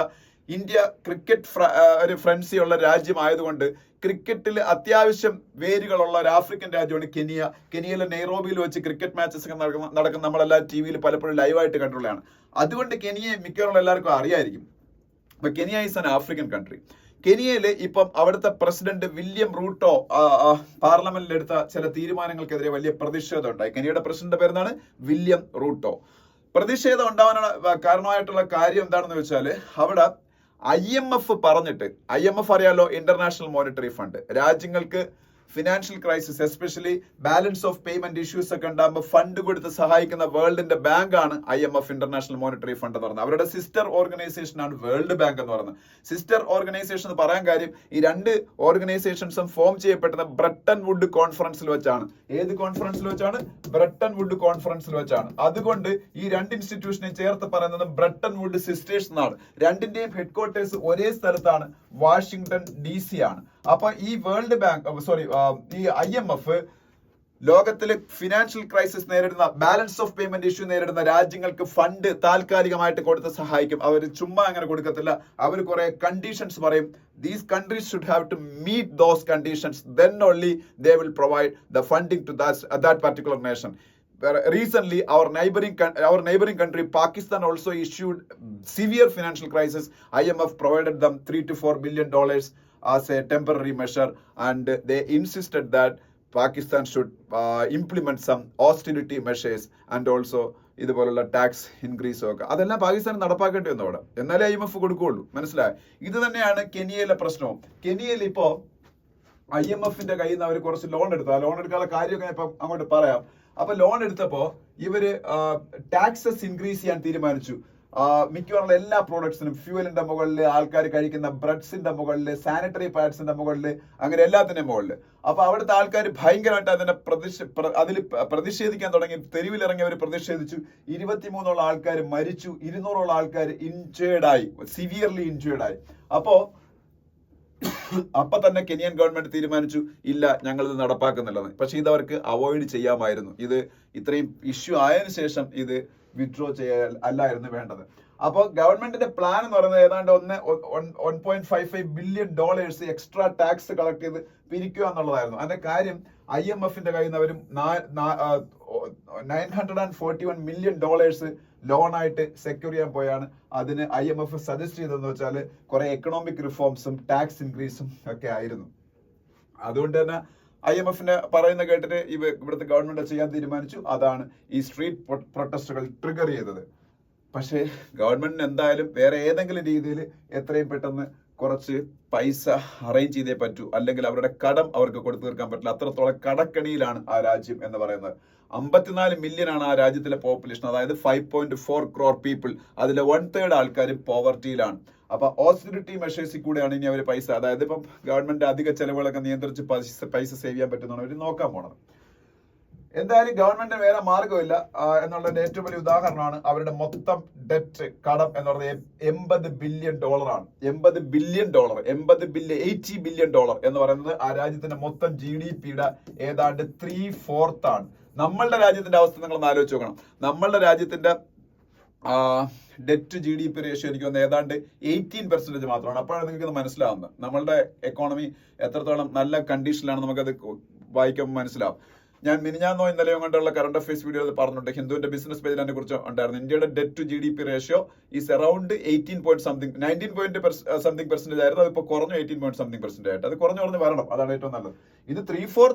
ഇന്ത്യ ക്രിക്കറ്റ് ഒരു ഫ്രണ്ട്സി ഉള്ള രാജ്യമായതുകൊണ്ട് ക്രിക്കറ്റിൽ അത്യാവശ്യം വേരുകളുള്ള ഒരു ആഫ്രിക്കൻ രാജ്യമാണ് കെനിയ. കെനിയയിലെ നെയ്റോബിയിൽ വെച്ച് ക്രിക്കറ്റ് മാച്ചസ് ഒക്കെ നടക്കുന്ന നമ്മളെല്ലാം TV-യിൽ പലപ്പോഴും ലൈവായിട്ട് കണ്ടുള്ളതാണ്. അതുകൊണ്ട് കെനിയയെ മിക്കവാറും എല്ലാവർക്കും അറിയായിരിക്കും. അപ്പൊ Kenya is an African country. കെനിയയിൽ ഇപ്പം അവിടുത്തെ പ്രസിഡന്റ് വില്യം റൂട്ടോ പാർലമെന്റിൽ എടുത്ത ചില തീരുമാനങ്ങൾക്കെതിരെ വലിയ പ്രതിഷേധം ഉണ്ടായി. കെനിയയുടെ പ്രസിഡന്റ് പേരെന്താണ്? William Ruto. പ്രതിഷേധം ഉണ്ടാവാനുള്ള കാരണമായിട്ടുള്ള കാര്യം എന്താണെന്ന് വെച്ചാൽ അവിടെ IMF പറഞ്ഞിട്ട്, IMF അറിയാലോ, ഇന്റർനാഷണൽ മോണിറ്ററി ഫണ്ട്, രാജ്യങ്ങൾക്ക് financial crisis especially balance of payment issues ഒക്കെ ഉണ്ടാകുമ്പോൾ ഫണ്ട് കൊടുത്ത് സഹായിക്കുന്ന വേൾഡിന്റെ ബാങ്കാണ് IMF, ഇന്റർനാഷണൽ മോണിറ്ററി ഫണ്ട് എന്ന് പറയുന്നത്. അവരുടെ സിസ്റ്റർ ഓർഗനൈസേഷൻ ആണ് വേൾഡ് ബാങ്ക് എന്ന് പറയുന്നത്. സിസ്റ്റർ ഓർഗനൈസേഷൻ എന്ന് പറയാൻ കാര്യം ഈ രണ്ട് ഓർഗനൈസേഷൻസും ഫോം ചെയ്യപ്പെട്ടത് ബ്രെട്ടൺ വുഡ് കോൺഫറൻസിൽ വെച്ചാണ്. ഏത് കോൺഫറൻസിൽ വെച്ചാണ്? ബ്രെട്ടൺ വുഡ് കോൺഫറൻസിൽ വെച്ചാണ്. അതുകൊണ്ട് ഈ രണ്ട് ഇൻസ്റ്റിറ്റ്യൂഷനെ ചേർത്ത് പറയുന്നത് ബ്രെട്ടൺ വുഡ് സിസ്റ്റേഴ്സ് എന്നാണ്. രണ്ടിന്റെയും ഹെഡ്ക്വാർട്ടേഴ്സ് ഒരേ സ്ഥലത്താണ്, വാഷിംഗ്ടൺ DC ആണ്. അപ്പൊ ഈ വേൾഡ് ബാങ്ക് ഈ IMF ലോകത്തിലെ ഫിനാൻഷ്യൽ ക്രൈസിസ് നേരിടുന്ന, ബാലൻസ് ഓഫ് പേയ്മെന്റ് ഇഷ്യൂ നേരിടുന്ന രാജ്യങ്ങൾക്ക് ഫണ്ട് താൽക്കാലികമായിട്ട് കൊടുത്ത് സഹായിക്കും. അവർ ചുമ്മാ അങ്ങനെ കൊടുക്കത്തില്ല. അവർ കുറെ കണ്ടീഷൻസ് പറയും. These countries should have to meet those conditions, then only they will provide the funding to that particular nation. Recently, our neighboring country Pakistan also issued severe financial crisis. IMF provided them $3 to $4 billion as a temporary measure, and they insisted that Pakistan should implement some austerity measures and also ഇതുപോലുള്ള ടാക്സ് ഇൻക്രീസ് ഒക്കെ. അതെല്ലാം പാകിസ്ഥാൻ നടപ്പാക്കേണ്ടി വന്നു അവിടെ, എന്നാലേ IMF കൊടുക്കുകയുള്ളൂ. മനസ്സിലായി? ഇത് തന്നെയാണ് കെനിയയിലെ പ്രശ്നവും. കെനിയയിൽ ഇപ്പോ IMFന്റെ കയ്യിൽ നിന്ന് അവർ കുറച്ച് ലോൺ എടുത്തു. ആ ലോൺ എടുക്കാനുള്ള കാര്യമൊക്കെ ഞാൻ ഇപ്പം അങ്ങോട്ട് പറയാം. അപ്പൊ ലോൺ എടുത്തപ്പോ ഇവര് ടാക്സസ് ഇൻക്രീസ് ചെയ്യാൻ തീരുമാനിച്ചു. മിക്കവാറും എല്ലാ പ്രോഡക്ട്സിനും, ഫ്യൂവലിന്റെ മുകളിൽ, ആൾക്കാർ കഴിക്കുന്ന ബ്രെഡ്സിന്റെ മുകളിൽ, സാനിറ്ററി പാഡ്സിന്റെ മുകളിൽ, അങ്ങനെ എല്ലാത്തിനും മുകളിൽ. അപ്പൊ അവിടുത്തെ ആൾക്കാർ ഭയങ്കരമായിട്ട് അതിൽ പ്രതിഷേധിക്കാൻ തുടങ്ങി. തെരുവിലിറങ്ങിയവർ പ്രതിഷേധിച്ചു. 23 ആൾക്കാർ മരിച്ചു, 200 ആൾക്കാർ ഇൻജേർഡായി, സിവിയർലി ഇൻജേർഡായി. അപ്പൊ തന്നെ കെനിയൻ ഗവൺമെന്റ് തീരുമാനിച്ചു, ഇല്ല, ഞങ്ങൾ ഇത് നടപ്പാക്കുന്നില്ലെന്ന്. പക്ഷെ ഇത് അവർക്ക് അവോയ്ഡ് ചെയ്യാമായിരുന്നു. ഇത് ഇത്രയും ഇഷ്യൂ ആയതിനു ശേഷം ഇത് വിഡ്രോ അല്ലായിരുന്നു വേണ്ടത്. അപ്പോൾ ഗവൺമെന്റിന്റെ പ്ലാൻ എന്ന് പറയുന്നത് ഏതാണ്ട് $1.55 ബില്യൺ എക്സ്ട്രാ ടാക്സ് കളക്ട് ചെയ്ത് പിരിക്കുക എന്നുള്ളതായിരുന്നു. അതിന്റെ കാര്യം IMFന്റെ കയ്യിൽ നിന്ന് അവരും $941 മില്യൺ ലോണായിട്ട് സെക്യൂർ ചെയ്യാൻ പോയാണ്. അതിന് IMF സജസ്റ്റ് ചെയ്തതെന്ന് വെച്ചാൽ കുറെ എക്കണോമിക് റിഫോംസും ടാക്സ് ഇൻക്രീസും ഒക്കെ ആയിരുന്നു. അതുകൊണ്ട് തന്നെ IMFനെ പറയുന്ന കേട്ടിട്ട് ഇവിടുത്തെ ഗവൺമെന്റ് ചെയ്യാൻ തീരുമാനിച്ചു. അതാണ് ഈ സ്ട്രീറ്റ് പ്രൊട്ടസ്റ്റുകൾ ട്രിഗർ ചെയ്തത്. പക്ഷേ ഗവൺമെന്റിന് എന്തായാലും വേറെ ഏതെങ്കിലും രീതിയിൽ എത്രയും പെട്ടെന്ന് കുറച്ച് പൈസ അറേഞ്ച് ചെയ്തേ പറ്റൂ, അല്ലെങ്കിൽ അവരുടെ കടം അവർക്ക് കൊടുത്തു തീർക്കാൻ പറ്റില്ല. അത്രത്തോളം കടക്കണിയിലാണ് ആ രാജ്യം എന്ന് പറയുന്നത്. 54 മില്യൺ ആണ് ആ രാജ്യത്തിലെ പോപ്പുലേഷൻ, അതായത് 5.4 crore പീപ്പിൾ. അതിലെ 1/3 ആൾക്കാർ പോവർട്ടിയിലാണ്. അപ്പൊ ഓസ്റ്ററിറ്റി മെഷേഴ്സിൽ കൂടെയാണ് ഇനി അവർ പൈസ, അതായത് ഇപ്പം ഗവൺമെന്റ് അധിക ചെലവുകളൊക്കെ നിയന്ത്രിച്ച് പൈസ സേവ് ചെയ്യാൻ പറ്റുന്നതാണ് അവർ നോക്കാൻ പോണത്. എന്തായാലും ഗവൺമെന്റിന് വേറെ മാർഗമില്ല എന്നുള്ളതിന്റെ ഏറ്റവും വലിയ ഉദാഹരണമാണ് അവരുടെ മൊത്തം ഡെറ്റ്, കടം എന്ന് പറയുന്നത് $80 ബില്യൺ ആണ്. $80 ബില്യൺ എന്ന് പറയുന്നത് ആ രാജ്യത്തിന്റെ മൊത്തം GDPയുടെ ഏതാണ്ട് 3/4 ആണ്. നമ്മളുടെ രാജ്യത്തിന്റെ അവസ്ഥ നിങ്ങളൊന്ന് ആലോചിച്ച് നോക്കണം. നമ്മളുടെ രാജ്യത്തിന്റെ ഡെറ്റ് GDP റേഷ്യോ എനിക്ക് തോന്നുന്നത് ഏതാണ്ട് 18% മാത്രമാണ്. അപ്പോഴാണ് നിങ്ങൾക്ക് മനസ്സിലാവുന്നത് നമ്മളുടെ എക്കോണമി എത്രത്തോളം നല്ല കണ്ടീഷനിലാണ്. നമുക്കത് വായിക്കുമ്പോൾ മനസ്സിലാവും. ഞാൻ മിനിഞ്ഞാന്നോ ഇന്നലെയോ കൊണ്ടുള്ള കറണ്ട് അഫയേഴ്സ് വീഡിയോ പറഞ്ഞിട്ടുണ്ട്. ഹിന്ദുവിന്റെ ബിസിനസ് പേജിൽ അതിനെ കുറിച്ച് ഉണ്ടായിരുന്നു. ഇന്ത്യയുടെ debt to GDP ratio is around 19% ആയിരുന്നു. അതിപ്പോ കുറഞ്ഞു 18% ആയിട്ട്. അത് കുറഞ്ഞു വരണം, അതാണ് ഏറ്റവും നല്ലത്. ഇത് 3/4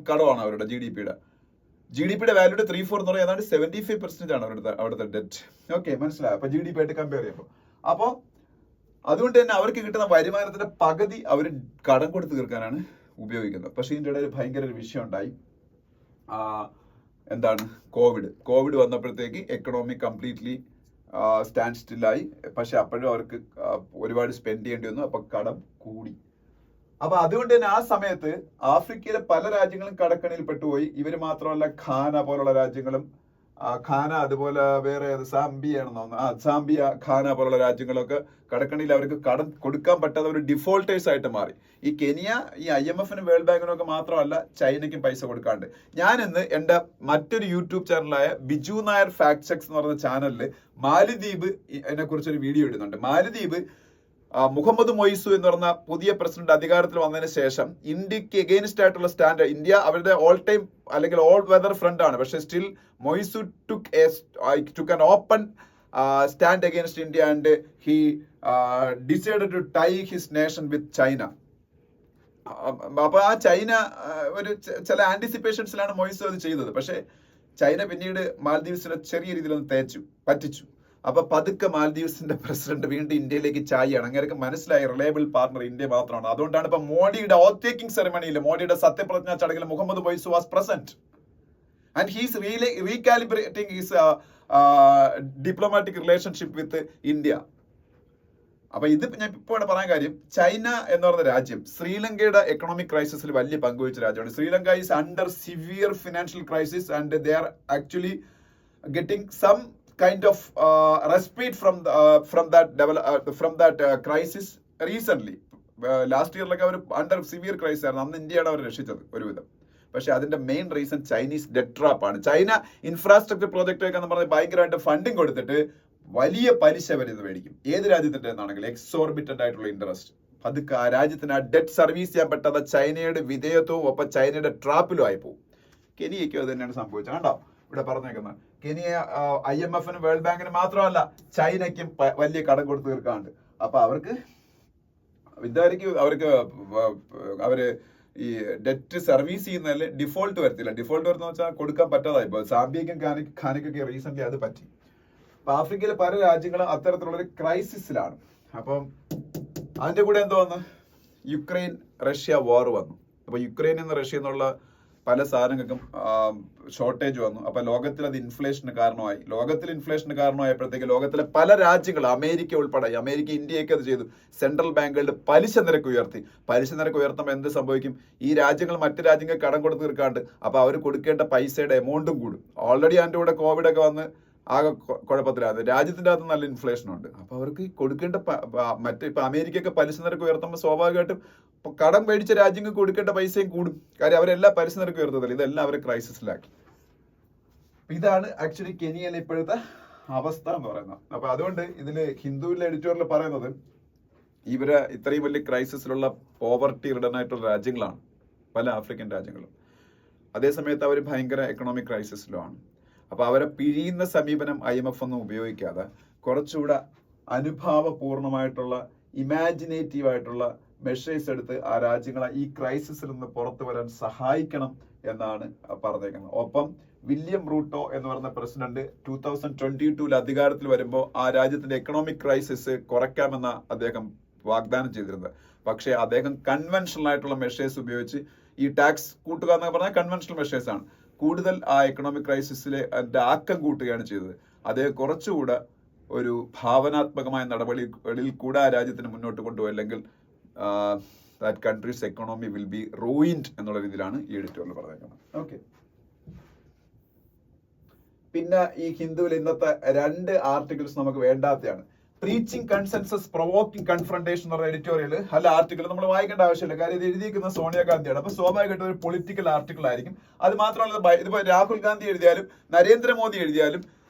കടമാണ് അവരുടെ GDPയുടെ വാല്യൂടെ 3/4 എന്ന് പറയുന്നത് ഏതാണ്ട് 75% ആണ് അവിടുത്തെ ഡെറ്റ്. ഓക്കെ, മനസ്സിലായോ? അപ്പൊ GDP ആയിട്ട് കമ്പയർ ചെയ്യുമ്പോൾ. അപ്പോ അതുകൊണ്ട് തന്നെ അവർക്ക് കിട്ടുന്ന വരുമാനത്തിന്റെ പകുതി അവർ കടം കൊടുത്ത് തീർക്കാനാണ് ഉപയോഗിക്കുന്നത്. പക്ഷെ ഇതിൻ്റെ ഇടയിൽ ഭയങ്കര ഒരു വിഷയം ഉണ്ടായി. എന്താണ്? കോവിഡ് വന്നപ്പോഴത്തേക്ക് എക്കണോമി കംപ്ലീറ്റ്ലി സ്റ്റാൻഡ് സ്റ്റില്ലായി. പക്ഷെ അപ്പോഴും അവർക്ക് ഒരുപാട് സ്പെൻഡ് ചെയ്യേണ്ടി വന്നു. അപ്പൊ കടം കൂടി. അപ്പൊ അതുകൊണ്ട് തന്നെ ആ സമയത്ത് ആഫ്രിക്കയിലെ പല രാജ്യങ്ങളും കടക്കണിയിൽ പെട്ടുപോയി. ഇവര് മാത്രമല്ല, ഖാന പോലുള്ള രാജ്യങ്ങളും, അതുപോലെ വേറെ സാംബിയ, ഖാന പോലുള്ള രാജ്യങ്ങളൊക്കെ കടക്കണിയിൽ അവർക്ക് കടം കൊടുക്കാൻ പറ്റാത്ത ഒരു ഡിഫോൾട്ടേഴ്സ് ആയിട്ട് മാറി. ഈ കെനിയ ഈ IMFനും വേൾഡ് ബാങ്കിനും ഒക്കെ മാത്രമല്ല, ചൈനയ്ക്കും പൈസ കൊടുക്കാണ്ട്. ഞാൻ ഇന്ന് എന്റെ മറ്റൊരു യൂട്യൂബ് ചാനലായ ബിജു നായർ ഫാക്ട് ചെക്സ് എന്ന് പറയുന്ന ചാനലിൽ മാലിദ്വീപ് ഇതിനെ കുറിച്ചൊരു വീഡിയോ ഇടുന്നുണ്ട്. മാലിദ്വീപ് മുഹമ്മദ് മൊയ്സു എന്ന് പറഞ്ഞ പുതിയ പ്രസിഡന്റ് അധികാരത്തിൽ വന്നതിന് ശേഷം ഇന്ത്യക്ക് എഗെയിൻസ്റ്റ് ആയിട്ടുള്ള സ്റ്റാൻഡ്, ഇന്ത്യ അവരുടെ ഓൾ ടൈം അല്ലെങ്കിൽ ഓൾ വെദർ ഫ്രണ്ട് ആണ്. പക്ഷെ still Muizzu took an open stand against India and he decided to tie his nation with China. അപ്പൊ ആ ചൈന ഒരു ചില ആന്റിസിപ്പേഷൻസിലാണ് മൊയ്സു അത് ചെയ്തത്. പക്ഷെ ചൈന പിന്നീട് മാൽദീവ്സിനെ ചെറിയ രീതിയിലൊന്ന് പറ്റിച്ചു. അപ്പൊ പതുക്കെ മാൽദീവ്സിന്റെ പ്രസിഡന്റ് വീണ്ടും ഇന്ത്യയിലേക്ക് ചായയാണ്. അങ്ങനെ മനസ്സിലായി റിലയബിൾ പാർട്ണർ ഇന്ത്യ മാത്രമാണ്. അതുകൊണ്ടാണ് ഇപ്പൊ മോഡിയുടെ ഓത്ത് ടേക്കിംഗ് സെറമണിയിൽ, മോഡിയുടെ സത്യപ്രതിജ്ഞാ ചടങ്ങിൽ Mohamed Muizzu was present and he's recalibrating his diplomatic relationship with India. അപ്പൊ ഇത് ഞാൻ ഇപ്പോൾ പറയാൻ കാര്യം, ചൈന എന്ന് പറയുന്ന രാജ്യം ശ്രീലങ്കയുടെ എക്കണോമിക് ക്രൈസിസിൽ വലിയ പങ്കുവച്ച രാജ്യമാണ്. Sri Lanka is under severe financial crisis and they are actually getting some kind of respite from that crisis recently. Last ഇയറിലൊക്കെ അവർ അണ്ടർ സിവിയർ ക്രൈസിസ് ആയിരുന്നു. അന്ന് ഇന്ത്യയാണ് അവർ രക്ഷിച്ചത് ഒരുവിധം. പക്ഷെ അതിന്റെ main reason Chinese debt trap ആണ്. ചൈന ഇൻഫ്രാസ്ട്രക്ചർ പ്രോജക്റ്റ് ഒക്കെ എന്ന് പറഞ്ഞാൽ ഭയങ്കരമായിട്ട് ഫണ്ടിങ് കൊടുത്തിട്ട് വലിയ പലിശ വരുന്നത് മേടിക്കും. ഏത് രാജ്യത്തിന്റെ ആണെങ്കിലും എക്സോർബിറ്റന്റ് ആയിട്ടുള്ള ഇൻട്രസ്റ്റ്. പതുക്കെ ആ രാജ്യത്തിന് ആ ഡെറ്റ് സർവീസ് ചെയ്യാൻ പറ്റാതെ ചൈനയുടെ വിധേയത്വവും ഒപ്പം ചൈനയുടെ ട്രാപ്പിലും ആയി പോകും. കെനിയയ്ക്കും അത് തന്നെയാണ് സംഭവിച്ചത്. കണ്ടോ ഇവിടെ പറഞ്ഞേക്കുന്നത്, കെനിയ IMF-നും വേൾഡ് ബാങ്കിനും മാത്രമല്ല ചൈനയ്ക്കും വലിയ കടം കൊടുത്തു തീർക്കാണ്ട്. അപ്പൊ അവർക്ക് അവര് ഈ ഡെറ്റ് സർവീസ് ചെയ്യുന്നതിൽ ഡിഫോൾട്ട് വരത്തില്ല. ഡിഫോൾട്ട് വരുന്ന വെച്ചാൽ കൊടുക്കാൻ പറ്റാതായി. ഇപ്പൊ സാംബിയക്കും ഖാനിക്കൊക്കെ റീസെന്റ് അത് പറ്റി. അപ്പൊ ആഫ്രിക്കയിലെ പല രാജ്യങ്ങളും അത്തരത്തിലുള്ളൊരു ക്രൈസിസിലാണ്. അപ്പം അതിന്റെ കൂടെ എന്തോ വന്നു, യുക്രൈൻ റഷ്യ വാർ വന്നു. അപ്പൊ യുക്രൈനിൽ നിന്ന് റഷ്യ എന്നുള്ള പല സാധനങ്ങൾക്കും ഷോർട്ടേജ് വന്നു. അപ്പൊ ലോകത്തിൽ അത് ഇൻഫ്ലേഷന് കാരണമായി. ലോകത്തിൽ ഇൻഫ്ലേഷന് കാരണമായപ്പോഴത്തേക്ക് ലോകത്തിലെ പല രാജ്യങ്ങൾ, അമേരിക്ക ഉൾപ്പെടെ, അമേരിക്ക ഇന്ത്യയൊക്കെ അത് ചെയ്തു. സെൻട്രൽ ബാങ്കുകളുടെ പലിശ നിരക്ക് ഉയർത്തി. പലിശ നിരക്ക് ഉയർത്തുമ്പോൾ എന്ത് സംഭവിക്കും? ഈ രാജ്യങ്ങൾ മറ്റു രാജ്യങ്ങൾക്ക് കടം കൊടുത്ത് തീർക്കാണ്ട് അപ്പൊ അവർ കൊടുക്കേണ്ട പൈസയുടെ എമൗണ്ടും കൂടും. ഓൾറെഡി അതിൻ്റെ കൂടെ കോവിഡ് ഒക്കെ വന്ന് ആകെ കുഴപ്പത്തിലാണ്. രാജ്യത്തിന്റെ അകത്ത് നല്ല ഇൻഫ്ലേഷൻ ഉണ്ട്. അപ്പൊ അവർക്ക് കൊടുക്കേണ്ട ഇപ്പൊ അമേരിക്കയൊക്കെ പലിശ നിരക്ക് ഉയർത്തുമ്പോൾ സ്വാഭാവികമായിട്ടും കടം മേടിച്ച രാജ്യങ്ങൾക്ക് കൊടുക്കേണ്ട പൈസയും കൂടും. കാര്യം അവരെല്ലാം പലിശ നിരക്ക് ഉയർത്തത്തില്ല. ഇതെല്ലാം അവരെ ക്രൈസിസിലാക്കി. ഇതാണ് ആക്ച്വലി കെനിയയിലെ ഇപ്പോഴത്തെ അവസ്ഥ എന്ന് പറയുന്നത്. അപ്പൊ അതുകൊണ്ട് ഇതില് ഹിന്ദുവിലെ എഡിറ്റോറിയൽ പറയുന്നത് ഇവര് ഇത്രയും വലിയ ക്രൈസിസിലുള്ള പോവർട്ടി റിഡൻ ആയിട്ടുള്ള രാജ്യങ്ങളാണ് പല ആഫ്രിക്കൻ രാജ്യങ്ങളും. അതേസമയത്ത് അവർ ഭയങ്കര എക്കണോമിക് ക്രൈസിസിലുമാണ്. അപ്പൊ അവരെ പിഴിയുന്ന സമീപനം IMF ഒന്നും ഉപയോഗിക്കാതെ കുറച്ചുകൂടെ അനുഭാവപൂർണമായിട്ടുള്ള ഇമാജിനേറ്റീവ് ആയിട്ടുള്ള മെഷേഴ്സ് എടുത്ത് ആ രാജ്യങ്ങളെ ഈ ക്രൈസിസിൽ നിന്ന് പുറത്തു വരാൻ സഹായിക്കണം എന്നാണ് പറഞ്ഞേക്കുന്നത്. ഒപ്പം വില്യം റൂട്ടോ എന്ന് പറയുന്ന പ്രസിഡന്റ് 2022 അധികാരത്തിൽ വരുമ്പോൾ ആ രാജ്യത്തിന്റെ എക്കണോമിക് ക്രൈസിസ് കുറയ്ക്കാമെന്ന അദ്ദേഹം വാഗ്ദാനം ചെയ്തിരുന്നത്. പക്ഷേ അദ്ദേഹം കൺവെൻഷണൽ ആയിട്ടുള്ള മെഷേഴ്സ് ഉപയോഗിച്ച് ഈ ടാക്സ് കൂട്ടുക എന്നൊക്കെ പറഞ്ഞാൽ കൺവെൻഷണൽ മെഷേഴ്സ് ആണ്. കൂടുതൽ ആ എക്കണോമിക് ക്രൈസിസിലെ അതിന്റെ ആക്കം കൂട്ടുകയാണ് ചെയ്തത്. അദ്ദേഹം കുറച്ചുകൂടെ ഒരു ഭാവനാത്മകമായ നടപടികളിൽ കൂടെ ആ രാജ്യത്തിന് മുന്നോട്ട് കൊണ്ടുപോയി, അല്ലെങ്കിൽ that country's economy will be ruined എന്നുള്ള രീതിയിലാണ് ഈ എഡിറ്റോറിയൽ പറഞ്ഞേക്കുന്നത്. ഓക്കെ, പിന്നെ ഈ ഹിന്ദുവിൽ ഇന്നത്തെ 2 ആർട്ടിക്കിൾസ് നമുക്ക് വേണ്ടാത്തതാണ്. പ്രീച്ചിങ് കൺസെൻസസ് പ്രൊവോക്കിംഗ് കൺഫ്രണ്ടേഷൻ എന്ന് പറയുന്ന എഡിറ്റോറിയൽ അല്ല ആർട്ടിക്കിൾ നമ്മൾ വായിക്കേണ്ട ആവശ്യമില്ല. കാര്യം ഇത് എഴുതിയിരിക്കുന്ന സോണിയാഗാന്ധിയാണ്. അപ്പൊ സ്വാഭാവികമായിട്ടും ഒരു പൊളിറ്റിക്കൽ ആർട്ടിക്കിൾ ആയിരിക്കും. അത് മാത്രമല്ല, ഇതിപ്പോ രാഹുൽ ഗാന്ധി എഴുതിയാലും നരേന്ദ്രമോദി എഴുതിയാലും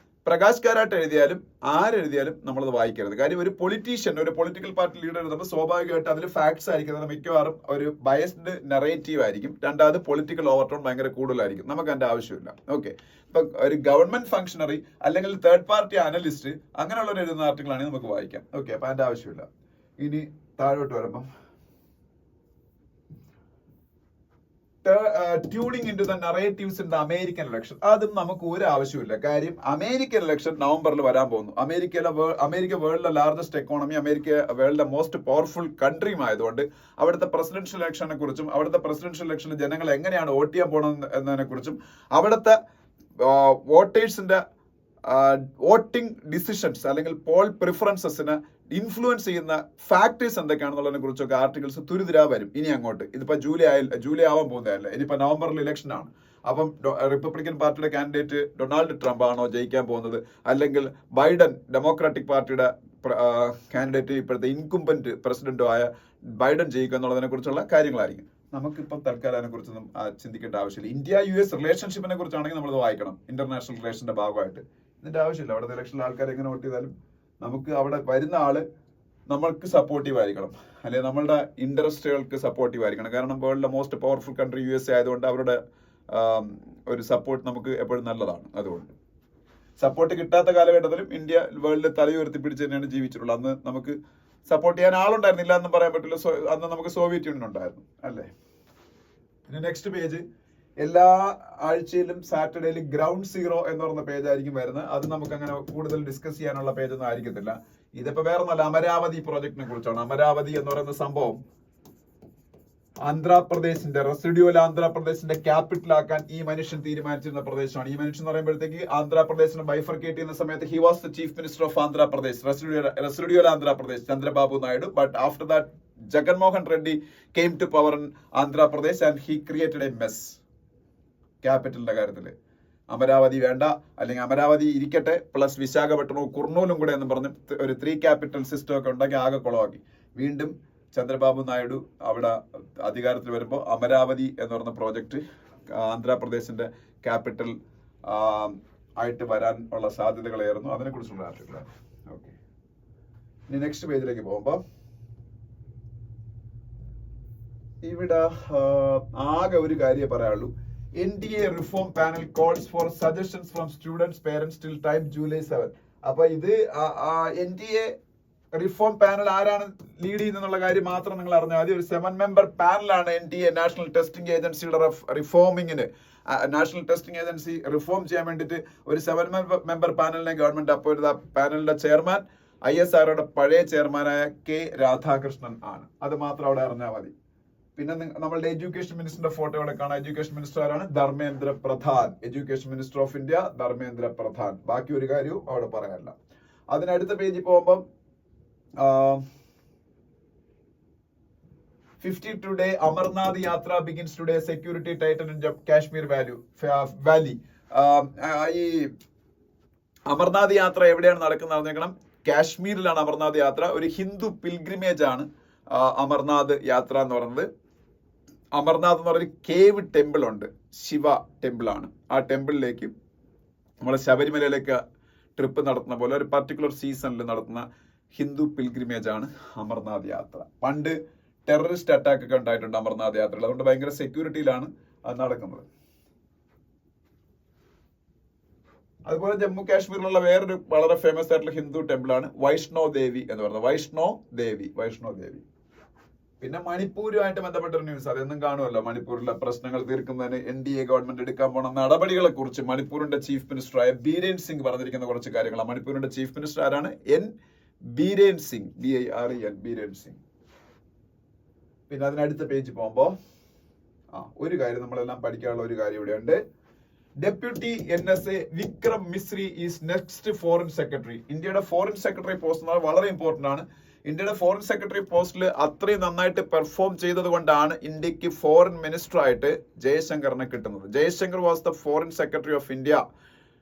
പ്രകാശ് കാരാട്ട് എഴുതിയാലും ആരെഴുതിയാലും നമ്മളത് വായിക്കരുത്. കാര്യം ഒരു പൊളിറ്റീഷ്യൻ, ഒരു പൊളിറ്റിക്കൽ പാർട്ടി ലീഡർ എഴുതുമ്പോൾ സ്വാഭാവികമായിട്ട് അതിൽ ഫാക്ട്സ് ആയിരിക്കും, മിക്കവാറും ഒരു ബയസ്ഡ് നെറേറ്റീവ് ആയിരിക്കും. രണ്ടാമത് പൊളിറ്റിക്കൽ ഓവർടോൺ ഭയങ്കര കൂടുതലായിരിക്കും. നമുക്ക് അതിന്റെ ആവശ്യമില്ല. ഓക്കെ, ഇപ്പൊ ഒരു ഗവൺമെന്റ് ഫംഗ്ഷണറി അല്ലെങ്കിൽ തേർഡ് പാർട്ടി അനലിസ്റ്റ് അങ്ങനെയുള്ളവർ എഴുതുന്ന ആർട്ടിക്കിളാണെങ്കിൽ നമുക്ക് വായിക്കാം. ഓക്കെ, അപ്പൊ അതിന്റെ ആവശ്യമില്ല. ഇനി താഴോട്ട് വരുമ്പം tuning into the narratives in the American election. അതും നമുക്ക് ഒരു ആവശ്യമില്ല. കാര്യം അമേരിക്കൻ ഇലക്ഷൻ നവംബറിൽ വരാൻ പോകുന്നു. അമേരിക്ക വേൾഡിലെ ലാർജസ്റ്റ് എക്കോണമി, അമേരിക്ക വേൾഡിലെ മോസ്റ്റ് പവർഫുൾ കൺട്രിയും ആയതുകൊണ്ട് അവിടുത്തെ പ്രസിഡൻഷ്യൽ ഇലക്ഷനെ കുറിച്ചും അവിടുത്തെ പ്രസിഡൻഷ്യൽ ഇലക്ഷനിൽ ജനങ്ങൾ എങ്ങനെയാണ് വോട്ട് ചെയ്യാൻ പോകണം എന്നതിനെ കുറിച്ചും അവിടുത്തെ വോട്ടേഴ്സിന്റെ വോട്ടിംഗ് ഡിസിഷൻസ് അല്ലെങ്കിൽ പോൾ പ്രിഫറൻസസിന് ഇൻഫ്ലുവൻസ് ചെയ്യുന്ന ഫാക്ടേഴ്സ് എന്തൊക്കെയാണെന്നുള്ളതിനെ കുറിച്ചൊക്കെ ആർട്ടിക്കിൾസ് തുരിതിരാ വരും ഇനി അങ്ങോട്ട്. ഇതിപ്പോ ജൂലൈ ആവാൻ പോകുന്നതല്ല, ഇനിയിപ്പോ നവംബറിൽ ഇലക്ഷൻ ആണ്. അപ്പം റിപ്പബ്ലിക്കൻ പാർട്ടിയുടെ കാൻഡിഡേറ്റ് ഡൊണാൾഡ് ട്രംപ് ആണോ ജയിക്കാൻ പോകുന്നത്, അല്ലെങ്കിൽ ബൈഡൻ ഡെമോക്രാറ്റിക് പാർട്ടിയുടെ കാൻഡിഡേറ്റ് ഇപ്പോഴത്തെ ഇൻകുംബന്റ് പ്രസിഡന്റും ആയ ബൈഡൻ ജയിക്കുക എന്നുള്ളതിനെ കുറിച്ചുള്ള കാര്യങ്ങളായിരിക്കും. നമുക്കിപ്പം തൽക്കാലം അതിനെ കുറിച്ചൊന്നും ചിന്തിക്കേണ്ട ആവശ്യമില്ല. ഇന്ത്യ-US റിലേഷൻഷിപ്പിനെ കുറിച്ചാണെങ്കിൽ നമ്മളത് വായിക്കണം, ഇന്റർനാഷണൽ റിലേഷന്റെ ഭാഗമായിട്ട്. ഇതിന്റെ ആവശ്യമില്ല. അവിടുത്തെ ഇലക്ഷനിൽ ആൾക്കാർ എങ്ങനെ വോട്ട് ചെയ്താലും നമുക്ക് അവിടെ വരുന്ന ആള് നമ്മൾക്ക് സപ്പോർട്ടീവ് ആയിരിക്കണം, അല്ലെങ്കിൽ നമ്മളുടെ ഇൻട്രസ്റ്റുകൾക്ക് സപ്പോർട്ടീവ് ആയിരിക്കണം. കാരണം വേൾഡിലെ മോസ്റ്റ് പവർഫുൾ കൺട്രി USA ആയതുകൊണ്ട് അവരുടെ ഒരു സപ്പോർട്ട് നമുക്ക് എപ്പോഴും നല്ലതാണ്. അതുകൊണ്ട് സപ്പോർട്ട് കിട്ടാത്ത കാലഘട്ടത്തിലും ഇന്ത്യ വേൾഡിൽ തലയുയർത്തി പിടിച്ച് തന്നെയാണ് ജീവിച്ചിട്ടുള്ളത്. അന്ന് നമുക്ക് സപ്പോർട്ട് ചെയ്യാൻ ആളുണ്ടായിരുന്നില്ല എന്ന് പറയാൻ പറ്റില്ല. അന്ന് നമുക്ക് സോവിയറ്റ് യൂണിയൻ ഉണ്ടായിരുന്നു, അല്ലേ? പിന്നെ നെക്സ്റ്റ് പേജ് എല്ലാ ആഴ്ചയിലും സാറ്റർഡേയിലും ഗ്രൗണ്ട് സീറോ എന്ന് പറയുന്ന പേജ് ആയിരിക്കും വരുന്നത്. അത് നമുക്ക് അങ്ങനെ കൂടുതൽ ഡിസ്കസ് ചെയ്യാനുള്ള പേജൊന്നും ആയിരിക്കത്തില്ല. ഇതിപ്പോ വേറെ നല്ല അമരാവതി പ്രോജക്റ്റിനെ കുറിച്ചാണ്. അമരാവതി എന്ന് പറയുന്ന സംഭവം ആന്ധ്രാപ്രദേശിന്റെ റെസിഡ്യൂവൽ ആന്ധ്രാപ്രദേശിന്റെ ക്യാപിറ്റൽ ആക്കാൻ ഈ മനുഷ്യൻ തീരുമാനിച്ചിരുന്ന പ്രദേശമാണ്. ഈ മനുഷ്യൻ എന്ന് പറയുമ്പോഴത്തേക്ക് ആന്ധ്രാപ്രദേശിനെ ബൈഫർക്കേറ്റ് ചെയ്യുന്ന സമയത്ത് he was the chief minister of Andhra Pradesh, residual Andhra Pradesh, Chandrababu Naidu. But after that Jaganmohan Reddy came to power in Andhra Pradesh and he created a mess ക്യാപിറ്റലിന്റെ കാര്യത്തില്. അമരാവതി വേണ്ട, അല്ലെങ്കിൽ അമരാവതി ഇരിക്കട്ടെ പ്ലസ് വിശാഖപട്ടണവും കുർണൂലും കൂടെ എന്ന് പറഞ്ഞ് ഒരു 3 ക്യാപിറ്റൽ സിസ്റ്റം ഒക്കെ ഉണ്ടാക്കി ആകെ കുളമാക്കി. വീണ്ടും ചന്ദ്രബാബു നായിഡു അവിടെ അധികാരത്തിൽ വരുമ്പോൾ അമരാവതി എന്ന് പറയുന്ന പ്രോജക്റ്റ് ആന്ധ്രാപ്രദേശിന്റെ ക്യാപിറ്റൽ ആയിട്ട് വരാനുള്ള സാധ്യതകളായിരുന്നു. അതിനെക്കുറിച്ചുള്ള ആർട്ടിക്കിളാണ്. ഓക്കെ, ഇനി നെക്സ്റ്റ് പേജിലേക്ക് പോകുമ്പോൾ ഇവിടെ ആകെ ഒരു കാര്യം പറയാനുള്ളൂ. NDA reform panel calls four suggestions from students parents till time July 7. അപ്പൊ ഇത് NDA റിഫോം പാനൽ ആരാണ് ലീഡ് ചെയ്യുന്നുള്ള കാര്യം മാത്രം നിങ്ങൾ അറിഞ്ഞാൽ മതി. ഒരു 7 മെമ്പർ പാനലാണ് NDA നാഷണൽ ടെസ്റ്റിംഗ് ഏജൻസിയുടെ റിഫോമിങ്ങിന്, നാഷണൽ ടെസ്റ്റിംഗ് ഏജൻസി റിഫോം ചെയ്യാൻ വേണ്ടിയിട്ട് ഒരു 7 മെമ്പർ പാനലിനെ ഗവൺമെന്റ് അപ്പോയിന്റ് ചെയ്ത പാനലിന്റെ ചെയർമാൻ ISROയുടെ പഴയ ചെയർമാനായ K. രാധാകൃഷ്ണൻ ആണ്. അത് മാത്രം അവിടെ അറിഞ്ഞാൽ മതി. പിന്നെ നമ്മളുടെ എഡ്യൂക്കേഷൻ മിനിസ്റ്ററിന്റെ ഫോട്ടോ ഇവിടെ കാണാം. എഡ്യൂക്കേഷൻ മിനിസ്റ്റർ ആരാണ്? Dharmendra Pradhan. Education minister of India Dharmendra Pradhan. ബാക്കി ഒരു കാര്യവും അവിടെ പറയാനില്ല. അതിനടുത്ത പേജിൽ പോകുമ്പം 52 ഡേ അമർനാഥ് യാത്ര begins today, security Titan in Kashmir Valley. ഈ അമർനാഥ് യാത്ര എവിടെയാണ് നടക്കുന്നത് അറിഞ്ഞേക്കണം. കാശ്മീരിലാണ് അമർനാഥ് യാത്ര. ഒരു ഹിന്ദു പിൽഗ്രിമേജ് ആണ് അമർനാഥ് യാത്ര എന്ന് പറയുന്നത്. അമർനാഥ് എന്ന് പറഞ്ഞൊരു കേവ് ടെമ്പിൾ ഉണ്ട്, ശിവ ടെമ്പിൾ ആണ്. ആ ടെമ്പിളിലേക്ക് നമ്മളെ ശബരിമലയിലേക്ക് ട്രിപ്പ് നടത്തുന്ന പോലെ ഒരു പർട്ടിക്കുലർ സീസണിൽ നടത്തുന്ന ഹിന്ദു പിൽഗ്രിമേജ് ആണ് അമർനാഥ് യാത്ര. പണ്ട് ടെററിസ്റ്റ് അറ്റാക്ക് ഒക്കെ ഉണ്ടായിട്ടുണ്ട് അമർനാഥ് യാത്രയിൽ. അതുകൊണ്ട് ഭയങ്കര സെക്യൂരിറ്റിയിലാണ് അത് നടക്കുന്നത്. അതുപോലെ ജമ്മു കാശ്മീരിലുള്ള വേറൊരു വളരെ ഫേമസ് ആയിട്ടുള്ള ഹിന്ദു ടെമ്പിൾ ആണ് വൈഷ്ണോ ദേവി എന്ന് പറയുന്നത്. വൈഷ്ണോ ദേവി. പിന്നെ മണിപ്പൂരുമായിട്ട് ബന്ധപ്പെട്ടൊരു ന്യൂസ്, അതെന്നും കാണുമല്ലോ. മണിപ്പൂരിലെ പ്രശ്നങ്ങൾ തീർക്കുന്നതിന് NDA ഗവൺമെന്റ് എടുക്കാൻ പോണ നടപടികളെ കുറിച്ച് മണിപ്പൂരിന്റെ ചീഫ് മിനിസ്റ്ററായ ബീരേൻ സിംഗ് പറഞ്ഞിരിക്കുന്ന കുറച്ച് കാര്യങ്ങളാണ്. മണിപ്പൂരിന്റെ ചീഫ് മിനിസ്റ്റർ ആരാണ്? ബീരേൻ സിംഗ്, BIREN, ബീരേൻ സിംഗ്. പിന്നെ അതിനടുത്ത പേജ് പോകുമ്പോ ഒരു കാര്യം നമ്മളെല്ലാം പഠിക്കാനുള്ള ഒരു കാര്യം ഇവിടെയുണ്ട്. Deputy NSA Vikram Misri is next foreign secretary. ഇന്ത്യയുടെ ഫോറിൻ സെക്രട്ടറി പോസ്റ്റ് വളരെ ഇമ്പോർട്ടന്റ് ആണ്. ഇന്ത്യയുടെ ഫോറിൻ സെക്രട്ടറി പോസ്റ്റിൽ അത്രയും നന്നായിട്ട് പെർഫോം ചെയ്തത് കൊണ്ടാണ് ഇന്ത്യക്ക് ഫോറിൻ മിനിസ്റ്റർ ആയിട്ട് ജയശങ്കറിനെ കിട്ടുന്നത്. Jaishankar was the foreign secretary of India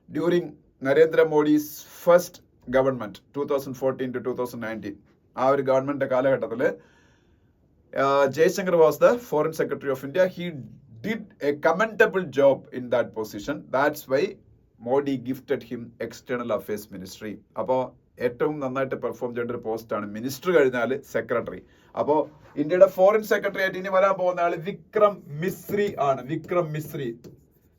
during Narendra Modi's first government 2014 to 2019. ആ ഒരു ഗവൺമെന്റിന്റെ കാലഘട്ടത്തിൽ Jaishankar was the foreign secretary of India. He did a commendable job in that position. That's why Modi gifted him external affairs ministry. അപ്പോൾ ഏറ്റവും നന്നായിട്ട് പെർഫോം ചെയ്യേണ്ട ഒരു പോസ്റ്റ് ആണ് മിനിസ്റ്റർ കഴിഞ്ഞാൽ സെക്രട്ടറി. അപ്പോൾ ഇന്ത്യയുടെ ഫോറിൻ സെക്രട്ടറി ആയിട്ട് ഇനി വരാൻ പോകുന്ന ആള് വിക്രം മിശ്രി ആണ്.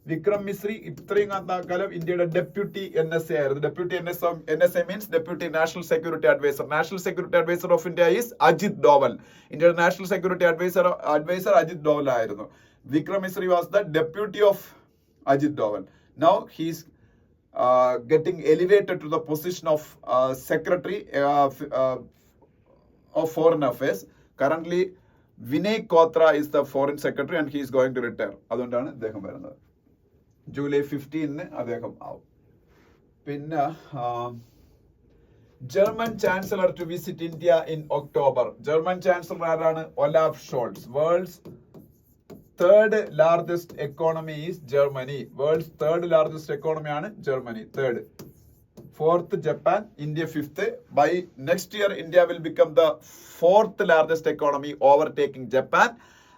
വിക്രം മിശ്രി ഇത്രയും കാലം ഇന്ത്യയുടെ ഡെപ്യൂട്ടി NSA ആയിരുന്നു. Deputy NSA means deputy national security adviser. National security adviser of India is Ajit Doval. ഇന്ത്യയുടെ national security adviser Ajit Doval ആയിരുന്നു. Vikram Misri was the deputy of Ajit Doval. Now he's getting elevated to the position of Secretary of Foreign Affairs. Currently, Vinay Kotra is the Foreign Secretary and he is going to retire. അതുകൊണ്ടാണ് അദ്ദേഹം വരുന്നത്. ജൂലൈ 15 അദ്ദേഹം ആവും. പിന്നെ German chancellor to visit India in October. German chancellor ആരാണ്? Olaf Scholz. World's third largest economy is Germany. World's third largest economy ആണ് Germany. Third. Fourth Japan. India fifth. By next year India will become the fourth largest economy, overtaking Japan.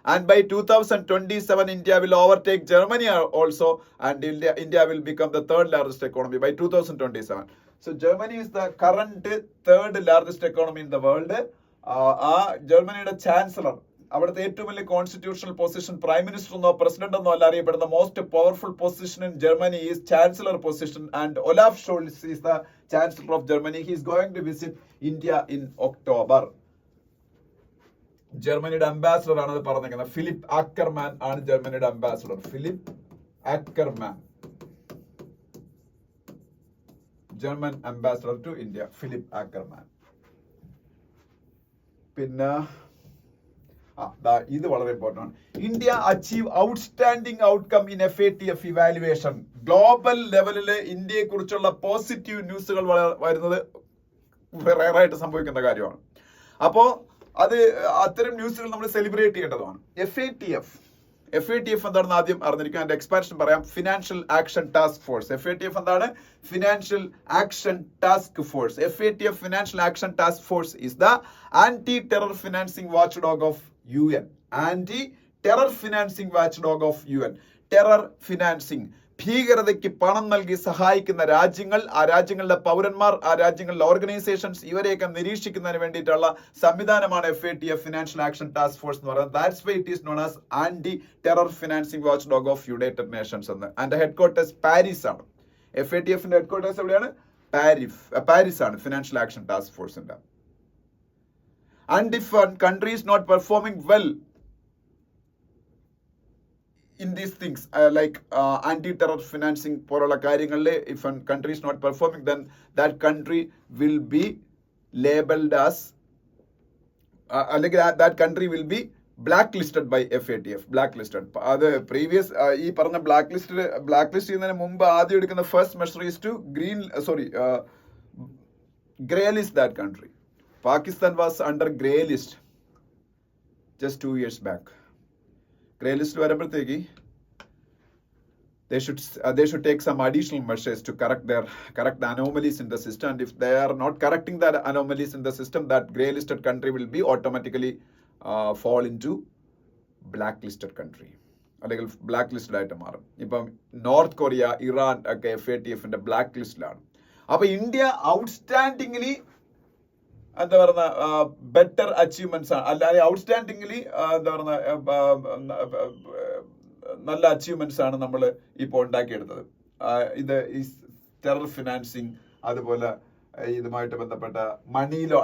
And by 2027 India will overtake Germany also, and India will become the third largest economy by 2027. So Germany is the current third largest economy in the world. ജർമ്മനിയുടെ ചാൻസലർ, അവിടുത്തെ ഏറ്റവും വലിയ കോൺസ്റ്റിറ്റ്യൂഷണൽ പൊസിഷൻ പ്രൈം മിനിസ്റ്റർ എന്നോ പ്രസിഡന്റ് എന്നോ അല്ല അറിയപ്പെടുന്ന most powerful position in Germany is chancellor position. And Olaf Scholz is the chancellor of Germany. He is going to visit India in October. ജർമ്മനിയുടെ അംബാസിഡർ ആണ് അത് പറഞ്ഞിരിക്കുന്നത്. ഫിലിപ്പ് ആക്കർമാൻ ആണ് ജർമ്മനിയുടെ ambassador. Philipp Ackermann, German ambassador to India, Philipp Ackermann. പിന്നെ ഇത് വളരെ ഇമ്പോർട്ടന്റ് ആണ്. India achieve outstanding outcome in FATF evaluation. Global ലെവലില് ഇന്ത്യയെ കുറിച്ചുള്ള പോസിറ്റീവ് ന്യൂസുകൾ വരുന്നത് റയറായിട്ട് സംഭവിക്കുന്ന കാര്യമാണ്. അപ്പോ അത് അത്തരം ന്യൂസുകൾ നമ്മൾ സെലിബ്രേറ്റ് ചെയ്യേണ്ടതാണ്. FATF എന്താണെന്ന് ആദ്യം അറിഞ്ഞിരിക്കും. അതിന്റെ എക്സ്പാൻഷൻ പറയാം. Financial action task force. FATF എന്താണ്? Financial action task force. FATF financial action task force is the anti-terror financing watchdog of UN. Anti-terror financing watchdog of UN. Terror financing, ഭീകരതയ്ക്ക് പണം നൽകി സഹായിക്കുന്ന രാജ്യങ്ങൾ, ആ രാജ്യങ്ങളുടെ പൗരന്മാർ, ആ രാജ്യങ്ങളുടെ ഓർഗനൈസേഷൻസ്, ഇവരെയൊക്കെ നിരീക്ഷിക്കുന്നതിന് വേണ്ടിയിട്ടുള്ള സംവിധാനമാണ് FATF financial action task force എന്ന് പറയുന്നത്. That's why it is known as anti terror financing watchdog of United Nations എന്ന്. അതിന്റെ ഹെഡ്ക്വാർട്ടേഴ്സ് പാരീസ് ആണ്. FATFന്റെ ഹെഡ്ക്വാർട്ടേഴ്സ് എവിടെയാണ്? പാരീസ് ആണ് ഫിനാൻഷ്യൽ ആക്ഷൻ ടാസ്ക് ഫോഴ്സിന്റെ. And if a country is not performing well in these things like anti-terror financing പോലുള്ള കാര്യങ്ങളിൽ, if a country is not performing, then that country will be labeled as അല്ലെങ്കിൽ that country will be blacklisted by FATF. blacklisted. അത് പ്രീവിയസ് ഈ പറഞ്ഞ ബ്ലാക്ക് ലിസ്റ്റ് ചെയ്യുന്നതിന് മുമ്പ് ആദ്യം എടുക്കുന്ന first measure is to grey list that country. Pakistan was under grey list just 2 years back. Grey list വരുമ്പോഴത്തേക്ക് they should take some additional measures to correct the anomalies in the system, and if they are not correcting the anomalies in the system, that grey listed country will be automatically fall into blacklisted country, അല്ലെങ്കിൽ ബ്ലാക്ക് ലിസ്റ്റഡ് ആയിട്ട് മാറും. ഇപ്പം നോർത്ത് കൊറിയ, ഇറാൻ ഒക്കെ FATFന്റെ ബ്ലാക്ക് ലിസ്റ്റിലാണ്. അപ്പൊ ഇന്ത്യ ഔട്ട്സ്റ്റാൻഡിംഗ്ലി എന്താ പറയുന്ന ബെറ്റർ അച്ചീവ്മെന്റ്സ് ആണ്, അല്ലാതെ ഔട്ട്സ്റ്റാൻഡിംഗ്ലി എന്താ പറയുന്ന നല്ല അച്ചീവ്മെന്റ്സ് ആണ് നമ്മൾ ഇപ്പോൾ ഉണ്ടാക്കിയെടുത്തത്. ഇത് ഈ ടെറർ ഫിനാൻസിങ്, അതുപോലെ ഇതുമായിട്ട് ബന്ധപ്പെട്ട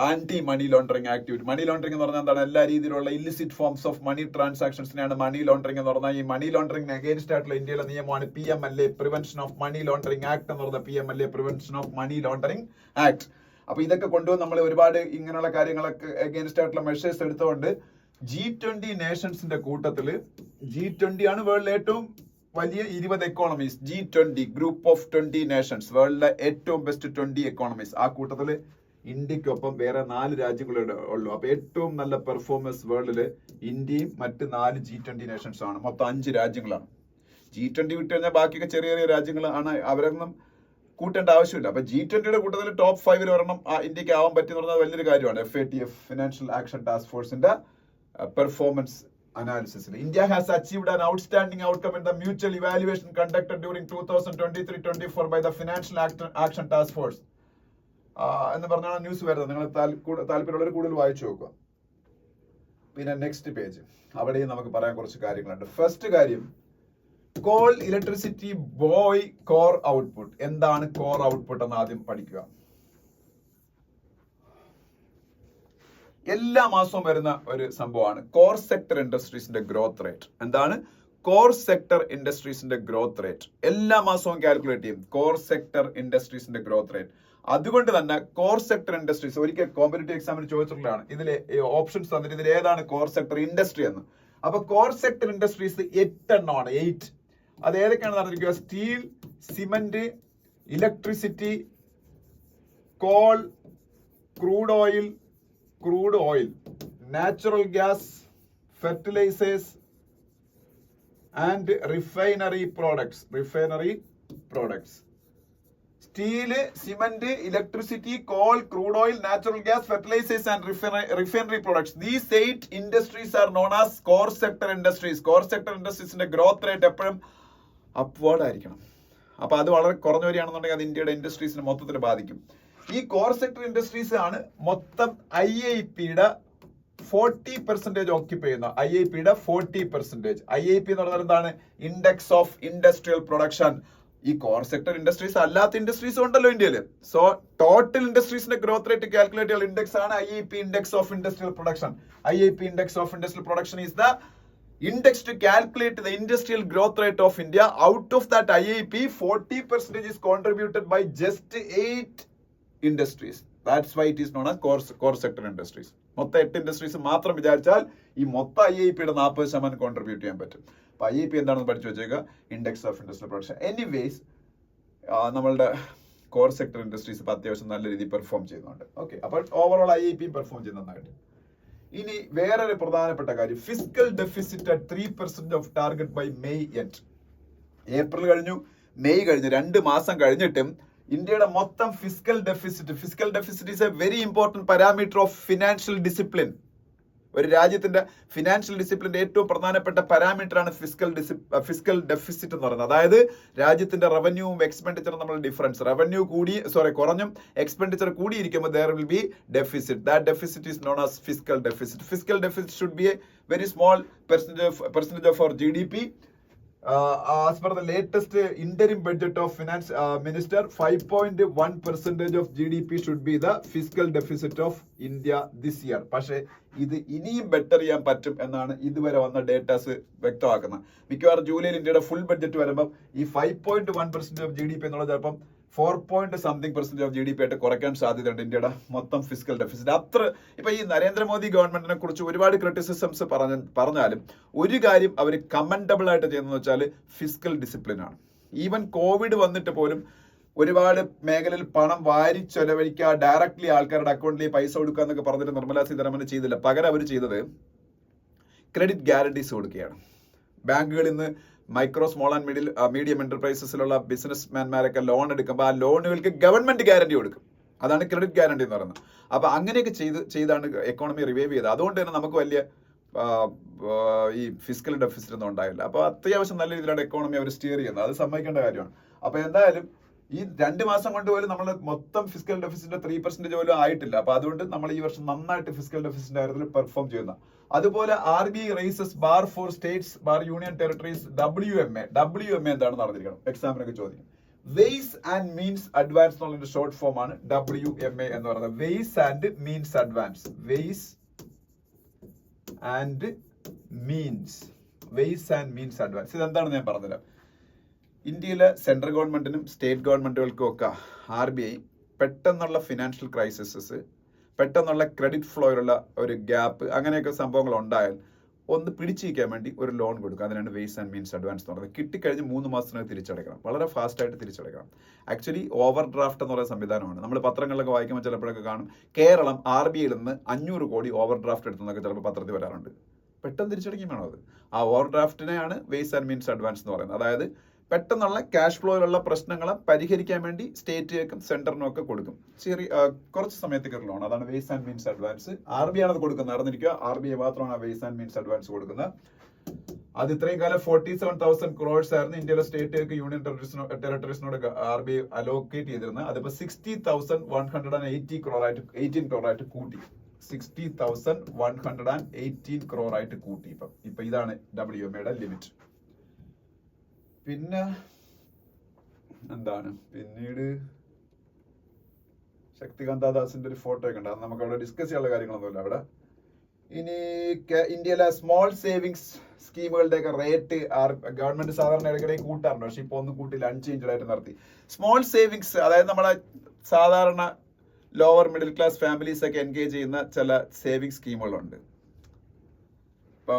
anti money laundering activity. Money laundering എന്ന് പറഞ്ഞാൽ എന്താണ്? എല്ലാ രീതിയിലുള്ള ഇല്ലിസിറ്റ് ഫോംസ് ഓഫ് മണി ട്രാൻസാക്ഷൻസിനെയാണ് മണി ലോണ്ടറിങ് എന്ന് പറഞ്ഞാൽ. ഈ മണി ലോണ്ടറിംഗിന് അഗേൻസ്റ്റ് ആയിട്ടുള്ള ഇന്ത്യയിലെ നിയമമാണ് PMLA, prevention of money laundering act എന്ന് പറഞ്ഞ PMLA, prevention of money laundering act. അപ്പൊ ഇതൊക്കെ കൊണ്ടുവന്ന് നമ്മൾ ഒരുപാട് ഇങ്ങനെയുള്ള കാര്യങ്ങളൊക്കെ അഗേൻസ്റ്റ് ആയിട്ടുള്ള മെഷേഴ്സ് എടുത്തുകൊണ്ട് G20 നേഷൻസിന്റെ കൂട്ടത്തില്, G20 ആണ് വേൾഡിലെ ഏറ്റവും വലിയ 20 economies. G20 group of 20 nations, വേൾഡിലെ ഏറ്റവും ബെസ്റ്റ് 20 എക്കോണമീസ്. ആ കൂട്ടത്തില് ഇന്ത്യക്കൊപ്പം വേറെ 4 രാജ്യങ്ങളേ ഉള്ളൂ. അപ്പൊ ഏറ്റവും നല്ല പെർഫോമൻസ് വേൾഡില് ഇന്ത്യയും മറ്റ് 4 G20 നേഷൻസ് ആണ്. മൊത്തം 5 രാജ്യങ്ങളാണ്. G20 വിട്ട് കഴിഞ്ഞാൽ ബാക്കിയൊക്കെ ചെറിയ ചെറിയ രാജ്യങ്ങളാണ്. അവരൊന്നും കൂട്ടേണ്ട ആവശ്യമില്ല. അപ്പൊ G20യുടെ കൂട്ടത്തിൽ ടോപ്പ് 5 ഒരെണ്ണം ഇന്ത്യക്ക് ആവാൻ പറ്റുന്ന പറഞ്ഞാൽ വലിയൊരു കാര്യമാണ്. FATF ഫിനാൻഷ്യൽ ആക്ഷൻ ടാസ്ക് ഫോഴ്സിന്റെ performance അനാലിസിസിൽ India has achieved an outstanding outcome in the mutual evaluation conducted during 2023-24 by the Financial Action Task Force എന്ന് പറഞ്ഞാണ് ന്യൂസ് വരുന്നത്. നിങ്ങൾ താല്പര്യമുള്ളവർ കൂടുതൽ വായിച്ചു നോക്കുക. പിന്നെ നെക്സ്റ്റ് പേജ്, അവിടെയും നമുക്ക് പറയാൻ കുറച്ച് കാര്യങ്ങളുണ്ട്. ഫസ്റ്റ് കാര്യം, call electricity boy core output. എന്താണ് കോർ ഔട്ട്പുട്ട് എന്ന് ആദ്യം പഠിക്കുക. എല്ലാ മാസവും വരുന്ന ഒരു സംഭവമാണ് കോർ സെക്ടർ ഇൻഡസ്ട്രീസിന്റെ ഗ്രോത്ത് റേറ്റ്. എന്താണ് കോർ സെക്ടർ ഇൻഡസ്ട്രീസിന്റെ ഗ്രോത്ത് റേറ്റ്? എല്ലാ മാസവും കാൽക്കുലേറ്റ് ചെയ്യും കോർ സെക്ടർ ഇൻഡസ്ട്രീസിന്റെ ഗ്രോത്ത് റേറ്റ്. അതുകൊണ്ട് തന്നെ കോർ സെക്ടർ ഇൻഡസ്ട്രീസ് ഒരിക്കൽ കോമ്പറ്റേറ്റീവ് എക്സാമിന് ചോദിച്ചിട്ടുള്ളതാണ്. ഇതിലെ ഓപ്ഷൻസ് തന്നിട്ട് ഇതിൽ ഏതാണ് കോർ സെക്ടർ ഇൻഡസ്ട്രി എന്ന്. അപ്പൊ കോർ സെക്ടർ ഇൻഡസ്ട്രീസ് 8 എണ്ണമാണ്. 8. അത് ഏതൊക്കെയാണെന്ന് അറിഞ്ഞിരിക്കുക. Steel, cement, electricity, coal, crude oil, natural gas, fertilisers and refinery products. Steel, cement, electricity, coal, crude oil, natural gas, fertilisers and refinery products. These 8 industries are known as core sector industries. Core sector ഇൻഡസ്ട്രീസിന്റെ ഗ്രോത്ത് റേറ്റ് എപ്പോഴും അപ്വേർഡ് ആയിരിക്കണം. അപ്പൊ അത് വളരെ കുറഞ്ഞു വരികയാണെന്നുണ്ടെങ്കിൽ അത് ഇന്ത്യയുടെ ഇൻഡസ്ട്രീസിനെ മൊത്തത്തിൽ ബാധിക്കും. ഈ കോർ സെക്ടർ ഇൻഡസ്ട്രീസ് ആണ് മൊത്തം IIPയുടെ 40% ഓക്യുപ്പൈ ചെയ്യുന്ന. IIPയുടെ 40%. IIP എന്ന് പറഞ്ഞാൽ എന്താണ്? Index of industrial production. ഈ കോർ സെക്ടർ ഇൻഡസ്ട്രീസ് അല്ലാത്ത ഇൻഡസ്ട്രീസ് ഉണ്ടല്ലോ ഇന്ത്യയിൽ. സോ ടോട്ടൽ ഇൻഡസ്ട്രീസിന്റെ ഗ്രോത്ത് റേറ്റ് കാൽക്കുലേറ്റ് ചെയ്യുന്ന ഇൻഡെക്സ് ആണ് IIP index of industrial production. IIP index of industrial production is the index to calculate the industrial growth rate of India. Out of that IIP, 40% is contributed by just 8 industries. That's why it is known as core sector industries. മൊത്തം 8 ഇൻഡസ്ട്രീസ് മാത്രം വിചാരിച്ചാൽ ഈ മൊത്തം IIPയുടെ 40% കോൺട്രിബ്യൂട്ട് ചെയ്യാൻ പറ്റും. അപ്പൊ IIP എന്താണെന്ന് പഠിച്ചു വെച്ചേക്കുക, index of industrial production. Anyways നമ്മളുടെ കോർ സെക്ടർ ഇൻഡസ്ട്രീസ് ഇപ്പൊ അത്യാവശ്യം നല്ല രീതിയിൽ പെർഫോം ചെയ്യുന്നുണ്ട്. ഓക്കെ, അപ്പോൾ ഓവറോൾ IIP പെർഫോം ചെയ്യുന്നതായിട്ട്. ഇനി വേറൊരു പ്രധാനപ്പെട്ട കാര്യം, fiscal deficit at 3% of target by May end. April കഴിഞ്ഞു, മെയ് കഴിഞ്ഞു, 2 മാസം കഴിഞ്ഞിട്ടും ഇന്ത്യയുടെ മൊത്തം fiscal deficit is a very important parameter of financial discipline. ഒരു രാജ്യത്തിന്റെ ഫിനാൻഷ്യൽ ഡിസിപ്ലിന്റെ ഏറ്റവും പ്രധാനപ്പെട്ട പാരാമീറ്റർ ആണ് ഫിസ്ക്കൽ ഡെഫിസിറ്റ് എന്ന് പറയുന്നത്. അതായത് രാജ്യത്തിന്റെ റവന്യൂവും എക്സ്പെൻഡിച്ചറും നമ്മൾ ഡിഫറൻസ്, റവന്യൂ കുറഞ്ഞും എക്സ്പെൻഡിച്ചർ കൂടിയിരിക്കുമ്പോൾ there will be deficit. That deficit is known as fiscal deficit. Fiscal deficit should be a very small percentage of our GDP. As per the latest interim budget of finance minister, 5.1% of GDP should be the fiscal deficit of India this year. പക്ഷേ ഇത് ഇനിയും ബെറ്റർ ചെയ്യാൻ പറ്റും എന്നാണ് ഇതുവരെ വന്ന ഡേറ്റാസ് വ്യക്തമാക്കുന്നത്. മിക്കവാറും ജൂലൈയിൽ ഇന്ത്യയുടെ ഫുൾ ബഡ്ജറ്റ് വരുമ്പോൾ ഈ 5.1% ഓഫ് GDP എന്നുള്ളത് ചിലപ്പം 4.something% ഓഫ് GDP ആയിട്ട് കുറയ്ക്കാൻ സാധ്യതയുണ്ട് ഇന്ത്യയുടെ മൊത്തം ഫിസ്ക്കൽ ഡെഫിസിറ്റ്. അത്ര ഇപ്പൊ ഈ നരേന്ദ്രമോദി ഗവൺമെന്റിനെ കുറിച്ച് ഒരുപാട് ക്രിറ്റിസിസംസ് പറഞ്ഞാലും ഒരു കാര്യം അവർ കമൻഡബിൾ ആയിട്ട് ചെയ്യുന്നത് വെച്ചാൽ ഫിസ്ക്കൽ ഡിസിപ്ലിൻ ആണ്. ഈവൻ കോവിഡ് വന്നിട്ട് പോലും ഒരുപാട് മേഖലയിൽ പണം വാരി ചെലവഴിക്കുക, ഡയറക്ട്ലി ആൾക്കാരുടെ അക്കൗണ്ടിലേക്ക് പൈസ കൊടുക്കുക എന്നൊക്കെ പറഞ്ഞിട്ട് നിർമ്മലാ സീതാരാമൻ ചെയ്തില്ല. പകരം അവർ ചെയ്തത് ക്രെഡിറ്റ് ഗ്യാരണ്ടീസ് കൊടുക്കുകയാണ്. ബാങ്കുകളിൽ നിന്ന് മൈക്രോ സ്മോൾ ആൻഡ് മീഡിയം എന്റർപ്രൈസസിലുള്ള ബിസിനസ് മാൻമാരൊക്കെ ലോൺ എടുക്കുമ്പോൾ ആ ലോണുകൾക്ക് ഗവൺമെന്റ് ഗ്യാരണ്ടി കൊടുക്കും. അതാണ് ക്രെഡിറ്റ് ഗ്യാരണ്ടി എന്ന് പറയുന്നത്. അപ്പൊ അങ്ങനെയൊക്കെ ചെയ്താണ് എക്കോണമി റിവൈവ് ചെയ്തത്. അതുകൊണ്ട് തന്നെ നമുക്ക് വലിയ ഈ ഫിസ്ക്കൽ ഡെഫിസിറ്റ് ഒന്നും ഉണ്ടായില്ല. അപ്പൊ അത്യാവശ്യം നല്ല രീതിയിലാണ് എക്കോണമി അവർ സ്റ്റിയർ ചെയ്യുന്നത്. അത് സമ്മതിക്കേണ്ട കാര്യമാണ്. അപ്പൊ എന്തായാലും ഈ 2 മാസം കൊണ്ട് പോലും നമ്മൾ മൊത്തം ഫിസ്ക്കൽ ഡെഫിസിറ്റ് 3% പോലും ആയിട്ടില്ല. അപ്പൊ അതുകൊണ്ട് നമ്മൾ ഈ വർഷം നന്നായിട്ട് ഫിസ്ക്കൽ ഡെഫിസിറ്റ് കാര്യത്തിൽ പെർഫോം ചെയ്യുന്ന. അതുപോലെ RBI raises bar for states bar union territories WMA എന്താണെന്ന് അറിഞ്ഞിരിക്കണം, എക്സാമിനൊക്കെ ചോദിക്കും. വെയ്സ് ആൻഡ് മീൻസ് അഡ്വാൻസ് എന്നുള്ള ഷോർട്ട് ഫോം ആണ് WMA എന്ന് പറയുന്നത്. Ways and means advance. Ways and means advance. ഇതെന്താണെന്ന് ഞാൻ പറഞ്ഞുതരാം. ഇന്ത്യയിലെ സെൻട്രൽ ഗവൺമെന്റിനും സ്റ്റേറ്റ് ഗവൺമെന്റുകൾക്കും ഒക്കെ RBI പെട്ടെന്നുള്ള ഫിനാൻഷ്യൽ ക്രൈസിസസ്, പെട്ടെന്നുള്ള ക്രെഡിറ്റ് ഫ്ലോയിലുള്ള ഒരു ഗ്യാപ്പ്, അങ്ങനെയൊക്കെ സംഭവങ്ങൾ ഉണ്ടായാൽ ഒന്ന് പിടിച്ചിരിക്കാൻ വേണ്ടി ഒരു ലോൺ കൊടുക്കുക. അതിനാണ് വെയ്സ് ആൻഡ് മീൻസ് അഡ്വാൻസ് എന്ന് പറയുന്നത്. കിട്ടിക്കഴിഞ്ഞ് 3 മാസത്തിനകം തിരിച്ചടയ്ക്കണം. വളരെ ഫാസ്റ്റ് ആയിട്ട് തിരിച്ചടയ്ക്കണം. ആക്ച്വലി ഓവർ ഡ്രാഫ്റ്റ് എന്ന് പറയുന്ന സംവിധാനമാണ്. നമ്മൾ പത്രങ്ങളിലൊക്കെ വായിക്കുമ്പോൾ ചിലപ്പോഴൊക്കെ കാണും കേരളം RBIയിൽ നിന്ന് 500 കോടി ഓവർ ഡ്രാഫ്റ്റ് എടുത്തെന്നൊക്കെ ചിലപ്പോൾ പത്രത്തിൽ വരാറുണ്ട്. പെട്ടെന്ന് തിരിച്ചടയ്ക്കും വേണം അത്. ആ ഓവർ ഡ്രാഫ്റ്റിനെയാണ് വെയ്സ് ആൻഡ് മീൻസ് അഡ്വാൻസ് എന്ന് പറയുന്നത്. അതായത് പെട്ടെന്നുള്ള ക്യാഷ് ഫ്ലോയിലുള്ള പ്രശ്നങ്ങളെ പരിഹരിക്കാൻ വേണ്ടി സ്റ്റേറ്റിലേക്കും സെന്ററിനും ഒക്കെ കൊടുക്കും. കുറച്ച് സമയത്തേക്ക് ഒരു ലോൺ. അതാണ് wise and means advance. RBI ആണ് അത് കൊടുക്കുന്നത്. അറിഞ്ഞിരിക്കുക, RBI മാത്രമാണ് വെയ്സ് ആൻഡ് മീൻസ് അഡ്വാൻസ് കൊടുക്കുന്നത്. അത് ഇത്രയും കാലം 47,000 crores ആയിരുന്നു ഇന്ത്യയിലെ സ്റ്റേറ്റുകൾക്ക് യൂണിയൻ ടെറിട്ടറീസിനോട് RBI അലോക്കേറ്റ് ചെയ്തിരുന്നത്. അതിപ്പോ 60,180 crore ആയിട്ട് 18 crore ആയിട്ട് കൂട്ടി. 60,118 crore ആയിട്ട് കൂട്ടി. ഇപ്പൊ ഇതാണ് WMAയുടെ ലിമിറ്റ്. പിന്നെ എന്താണ്, പിന്നീട് ശക്തികാന്ത ദാസിന്റെ ഒരു ഫോട്ടോ ഒക്കെ ഉണ്ട്. അത് നമുക്ക് അവിടെ ഡിസ്കസ് ചെയ്യാനുള്ള കാര്യങ്ങളൊന്നുമില്ല അവിടെ. ഇനി ഇന്ത്യയിലെ സ്മോൾ സേവിങ്സ് സ്കീമുകളുടെ ഒക്കെ റേറ്റ് ഗവൺമെന്റ് സാധാരണ ഇടയ്ക്കിടയ്ക്ക് കൂട്ടാറുണ്ട്. പക്ഷെ ഇപ്പൊ ഒന്നും കൂട്ടില്ല, അൺചേഞ്ച്ഡ് ആയിട്ട് നിർത്തി. സ്മോൾ സേവിങ്സ് അതായത് നമ്മളെ സാധാരണ ലോവർ മിഡിൽ ക്ലാസ് ഫാമിലീസ് ഒക്കെ എൻഗേജ് ചെയ്യുന്ന ചില സേവിങ് സ്കീമുകളുണ്ട്. ഇപ്പൊ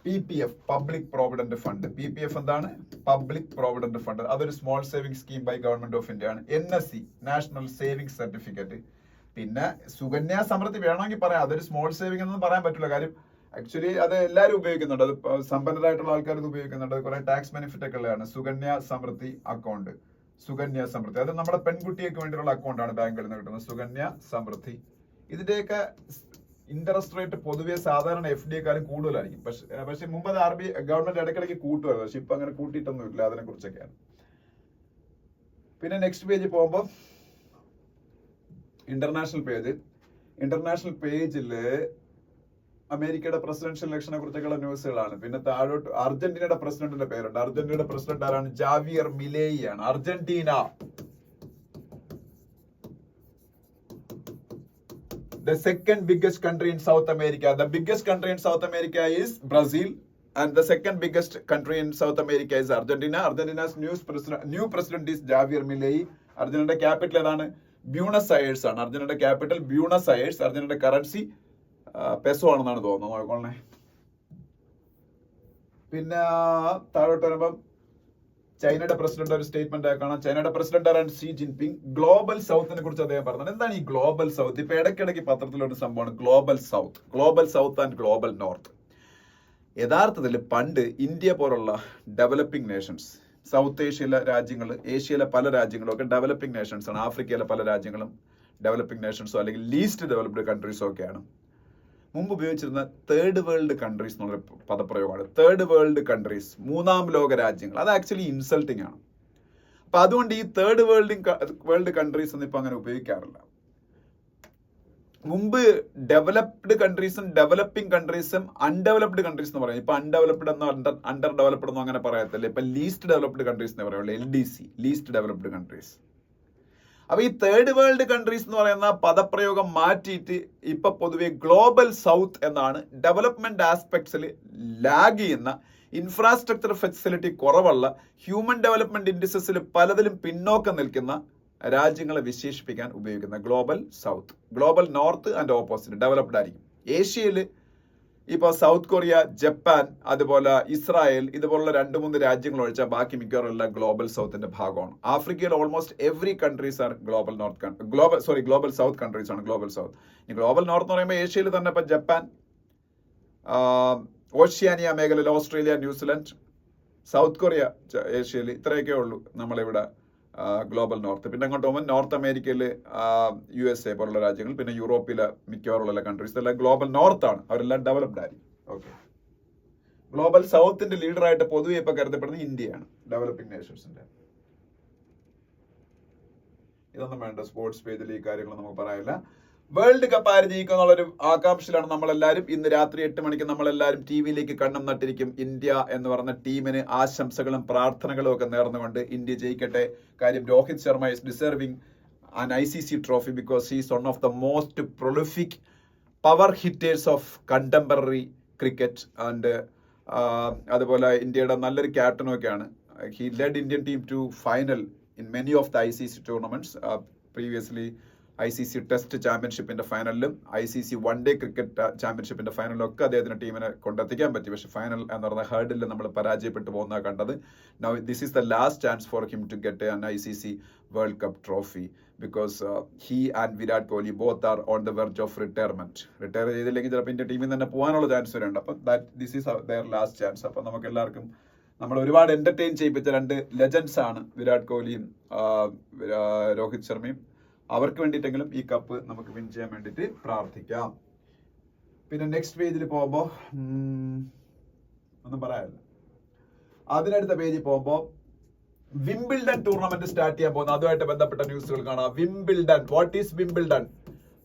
PPF, public provident fund. PPF എന്താണ്? Public provident fund. അതൊരു small saving scheme by government of India ആണ്. NSC, national saving certificate. പിന്നെ സുകന്യ സമൃദ്ധി വേണമെങ്കിൽ പറയാം, അതൊരു സ്മോൾ സേവിംഗ് എന്നൊന്നും പറയാൻ പറ്റില്ല. കാര്യം ആക്ച്വലി അത് എല്ലാവരും ഉപയോഗിക്കുന്നുണ്ട്. അത് സമ്പന്നരായിട്ടുള്ള ആൾക്കാർ ഇത് ഉപയോഗിക്കുന്നുണ്ട്. കുറെ ടാക്സ് ബെനിഫിറ്റ് ഒക്കെ ഉള്ളതാണ്. സുകന്യ സമൃദ്ധി അക്കൗണ്ട്. സുകന്യ സമൃദ്ധി അത് നമ്മുടെ പെൺകുട്ടികൾക്ക് വേണ്ടിയുള്ള അക്കൗണ്ടാണ് ബാങ്കുകളിൽ നിന്ന് കിട്ടുന്നത്. സുകന്യ സമൃദ്ധി. ഇതിന്റെയൊക്കെ ഇൻട്രസ്റ്റ് റേറ്റ് പൊതുവെ സാധാരണ FD-യെക്കാളും കൂടുതലായിരിക്കും. പക്ഷെ മുമ്പ് അത് RBI ഗവൺമെന്റ് ഇടയ്ക്കിടയ്ക്ക് കൂട്ടുമായിരുന്നു. പക്ഷെ ഇപ്പൊ അങ്ങനെ കൂട്ടിയിട്ടൊന്നും ഇല്ല. അതിനെ കുറിച്ചൊക്കെയാണ്. പിന്നെ നെക്സ്റ്റ് പേജ് പോകുമ്പോൾ ഇന്റർനാഷണൽ പേജില് അമേരിക്കയുടെ പ്രസിഡൻഷ്യൽ ഇലക്ഷനെ കുറിച്ചൊക്കെയുള്ള ന്യൂസുകളാണ്. പിന്നെ താഴോട്ട് അർജന്റീനയുടെ പ്രസിഡന്റിന്റെ പേരുണ്ട്. അർജന്റീനയുടെ പ്രസിഡന്റ് ആരാണ്? ജാവിയർ മിലേയി ആണ്. Argentina. The second biggest country in South America. The biggest country in South America is Brazil, and the second biggest country in South America is Argentina. Argentina's new president is Javier Milei. അർജന്റീനയുടെ ക്യാപിറ്റൽ ഏതാണ്? ബ്യൂണസ് അയേഴ്സ് ആണ്. അർജന്റീനയുടെ ക്യാപിറ്റൽ ബ്യൂണസ് അയേഴ്സ്. അർജന്റീനയുടെ കറൻസി പെസോ ആണെന്നാണ് തോന്നുന്നത്. നോക്കണേ. പിന്നെ താഴോട്ട് വരുമ്പം ചൈനയുടെ പ്രസിഡന്റ് ഒരു സ്റ്റേറ്റ്മെന്റ് കാണാം. ചൈനയുടെ പ്രസിഡന്റ് ആരാണ്? Xi Jinping. ഗ്ലോബൽ സൗത്തിനെ കുറിച്ച് അദ്ദേഹം പറഞ്ഞത്. എന്താണ് ഈ ഗ്ലോബൽ സൗത്ത്? ഇപ്പൊ ഇടയ്ക്കിടയ്ക്ക് പത്രത്തിലൊരു സംഭവമാണ് global south and global north. യഥാർത്ഥത്തിൽ പണ്ട് ഇന്ത്യ പോലുള്ള ഡെവലപ്പിംഗ് നേഷൻസ്, സൗത്ത് ഏഷ്യയിലെ രാജ്യങ്ങൾ, ഏഷ്യയിലെ പല രാജ്യങ്ങളും ഒക്കെ ഡെവലപ്പിംഗ് നേഷൻസ് ആണ്. ആഫ്രിക്കയിലെ പല രാജ്യങ്ങളും ഡെവലപ്പിംഗ് നേഷൻസോ അല്ലെങ്കിൽ ലീസ്റ്റ് ഡെവലപ്ഡ് കൺട്രീസോ ഒക്കെയാണ്. മുമ്പ് ഉപയോഗിച്ചിരുന്ന തേർഡ് വേൾഡ് കൺട്രീസ് എന്നുള്ളൊരു പദപ്രയോഗമാണ്. തേർഡ് വേൾഡ് കൺട്രീസ്, മൂന്നാം ലോക രാജ്യങ്ങൾ. അത് ആക്ച്വലി ഇൻസൾട്ടിങ് ആണ്. അപ്പൊ അതുകൊണ്ട് ഈ തേർഡ് വേൾഡ് കൺട്രീസ് ഒന്നും ഇപ്പൊ അങ്ങനെ ഉപയോഗിക്കാറില്ല. മുമ്പ് ഡെവലപ്ഡ് കൺട്രീസും ഡെവലപ്പിംഗ് കൺട്രീസും അൺഡെവലപ്ഡ് കൺട്രീസ് എന്ന് പറയും. ഇപ്പൊ അൺഡെവലപ്ഡ് എന്നോ അണ്ടർ ഡെവലപ്ഡ് എന്നോ അങ്ങനെ പറയത്തില്ല. ഇപ്പൊ ലീസ്റ്റ് ഡെവലപ്ഡ് കൺട്രീസ് എന്ന് പറയുള്ളൂ. LDC, least developed countries. അപ്പൊ ഈ തേർഡ് വേൾഡ് കൺട്രീസ് എന്ന് പറയുന്ന പദപ്രയോഗം മാറ്റിയിട്ട് ഇപ്പൊ പൊതുവെ ഗ്ലോബൽ സൗത്ത് എന്നാണ്. ഡെവലപ്മെന്റ് ആസ്പെക്ട്സിൽ ലാഗ് ചെയ്യുന്ന, ഇൻഫ്രാസ്ട്രക്ചർ ഫെസിലിറ്റി കുറവുള്ള, ഹ്യൂമൻ ഡെവലപ്മെന്റ് ഇൻഡെക്സിൽ പലതിലും പിന്നോക്കം നിൽക്കുന്ന രാജ്യങ്ങളെ വിശേഷിപ്പിക്കാൻ ഉപയോഗിക്കുന്ന global south. Global north and opposite developed ആയിരിക്കും. ഏഷ്യയിൽ ഇപ്പോൾ സൗത്ത് കൊറിയ, ജപ്പാൻ, അതുപോലെ ഇസ്രായേൽ, ഇതുപോലുള്ള 2-3 രാജ്യങ്ങൾ ഒഴിച്ചാൽ ബാക്കി മിക്കവാറും എല്ലാം ഗ്ലോബൽ സൗത്തിന്റെ ഭാഗമാണ്. ആഫ്രിക്കയിൽ almost every countries are global south countries ആണ്. Global south. ഈ ഗ്ലോബൽ നോർത്ത് എന്ന് പറയുമ്പോൾ ഏഷ്യയിൽ തന്നെ ഇപ്പം ജപ്പാൻ, ഓഷ്യാനിയ മേഖലയിൽ ഓസ്ട്രേലിയ, ന്യൂസിലൻഡ്, സൗത്ത് കൊറിയ ഏഷ്യയിൽ, ഇത്രയൊക്കെ ഉള്ളൂ നമ്മളിവിടെ ഗ്ലോബൽ നോർത്ത്. പിന്നെ അങ്ങോട്ട് പോകുമ്പോൾ നോർത്ത് അമേരിക്കയിൽ USA പോലുള്ള രാജ്യങ്ങൾ, പിന്നെ യൂറോപ്പിലെ മിക്കവാറുള്ള കൺട്രീസ് എല്ലാം ഗ്ലോബൽ നോർത്ത് ആണ്. അവരെല്ലാം ഡെവലപ്ഡ് ആയിരിക്കും. ഓക്കെ. ഗ്ലോബൽ സൗത്തിന്റെ ലീഡറായിട്ട് പൊതുവെ ഇപ്പൊ കരുതപ്പെടുന്നത് ഇന്ത്യയാണ്, ഡെവലപ്പിംഗ് നേഷൻസിന്റെ. ഇതൊന്നും വേണ്ട, സ്പോർട്സ് പേജിൽ ഈ കാര്യങ്ങൾ നമുക്ക് പറയാനില്ല. വേൾഡ് കപ്പ് ആര് ജയിക്കുക എന്നുള്ളൊരു ആകാംക്ഷയിലാണ് നമ്മളെല്ലാവരും. ഇന്ന് രാത്രി 8 മണിക്ക് നമ്മളെല്ലാവരും TV-യിലേക്ക് കണ്ണും നട്ടിരിക്കും. ഇന്ത്യ എന്ന് പറഞ്ഞ ടീമിന് ആശംസകളും പ്രാർത്ഥനകളും ഒക്കെ നേർന്നുകൊണ്ട് ഇന്ത്യ ജയിക്കട്ടെ. കാര്യം Rohit Sharma is deserving an ICC trophy because he is one of the most prolific power hitters of contemporary cricket. And അതുപോലെ ഇന്ത്യയുടെ നല്ലൊരു ക്യാപ്റ്റനും ഒക്കെയാണ്. He led Indian team to final in many of the ICC tournaments. Previously ICC test ചാമ്പ്യൻഷിപ്പിന്റെ ഫൈനലിലും ICC വൺ ഡേ ക്രിക്കറ്റ് ചാമ്പ്യൻഷിപ്പിന്റെ ഫൈനലിലും ഒക്കെ അദ്ദേഹത്തിന് ടീമിനെ കൊണ്ടെത്തിക്കാൻ പറ്റി. പക്ഷെ ഫൈനൽ എന്ന് പറയുന്ന ഹേർഡിൽ നമ്മൾ പരാജയപ്പെട്ടു പോകുന്ന കണ്ടത്. Now this is the last chance for him to get an ICC World Cup trophy because he and Virat Kohli both are on the verge of retirement. Retire ചെയ്തില്ലെങ്കിൽ ചിലപ്പോൾ ഇന്ത്യ ടീമിൽ തന്നെ പോകാനുള്ള ചാൻസ് വരുന്നുണ്ട്. അപ്പം this is their last chance. അപ്പം നമുക്ക് എല്ലാവർക്കും നമ്മൾ ഒരുപാട് എന്റർടൈൻ ചെയ്യിപ്പിച്ച 2 ലെജൻസ് ആണ് വിരാട് കോഹ്ലിയും രോഹിത് ശർമ്മയും. അവർക്ക് വേണ്ടിയിട്ടെങ്കിലും ഈ കപ്പ് നമുക്ക് വിൻ ചെയ്യാൻ വേണ്ടിയിട്ട് പ്രാർത്ഥിക്കാം. പിന്നെ നെക്സ്റ്റ് പേജിൽ പോകുമ്പോൾ ഒന്നും പറയാനില്ല. അതിനടുത്ത പേജിൽ പോകുമ്പോൾ വിംബിൾഡൺ ടൂർണമെന്റ് സ്റ്റാർട്ട് ചെയ്യാൻ പോകുന്നു. അതുമായിട്ട് ബന്ധപ്പെട്ട ന്യൂസുകൾ കാണാം. Wimbledon, what is Wimbledon?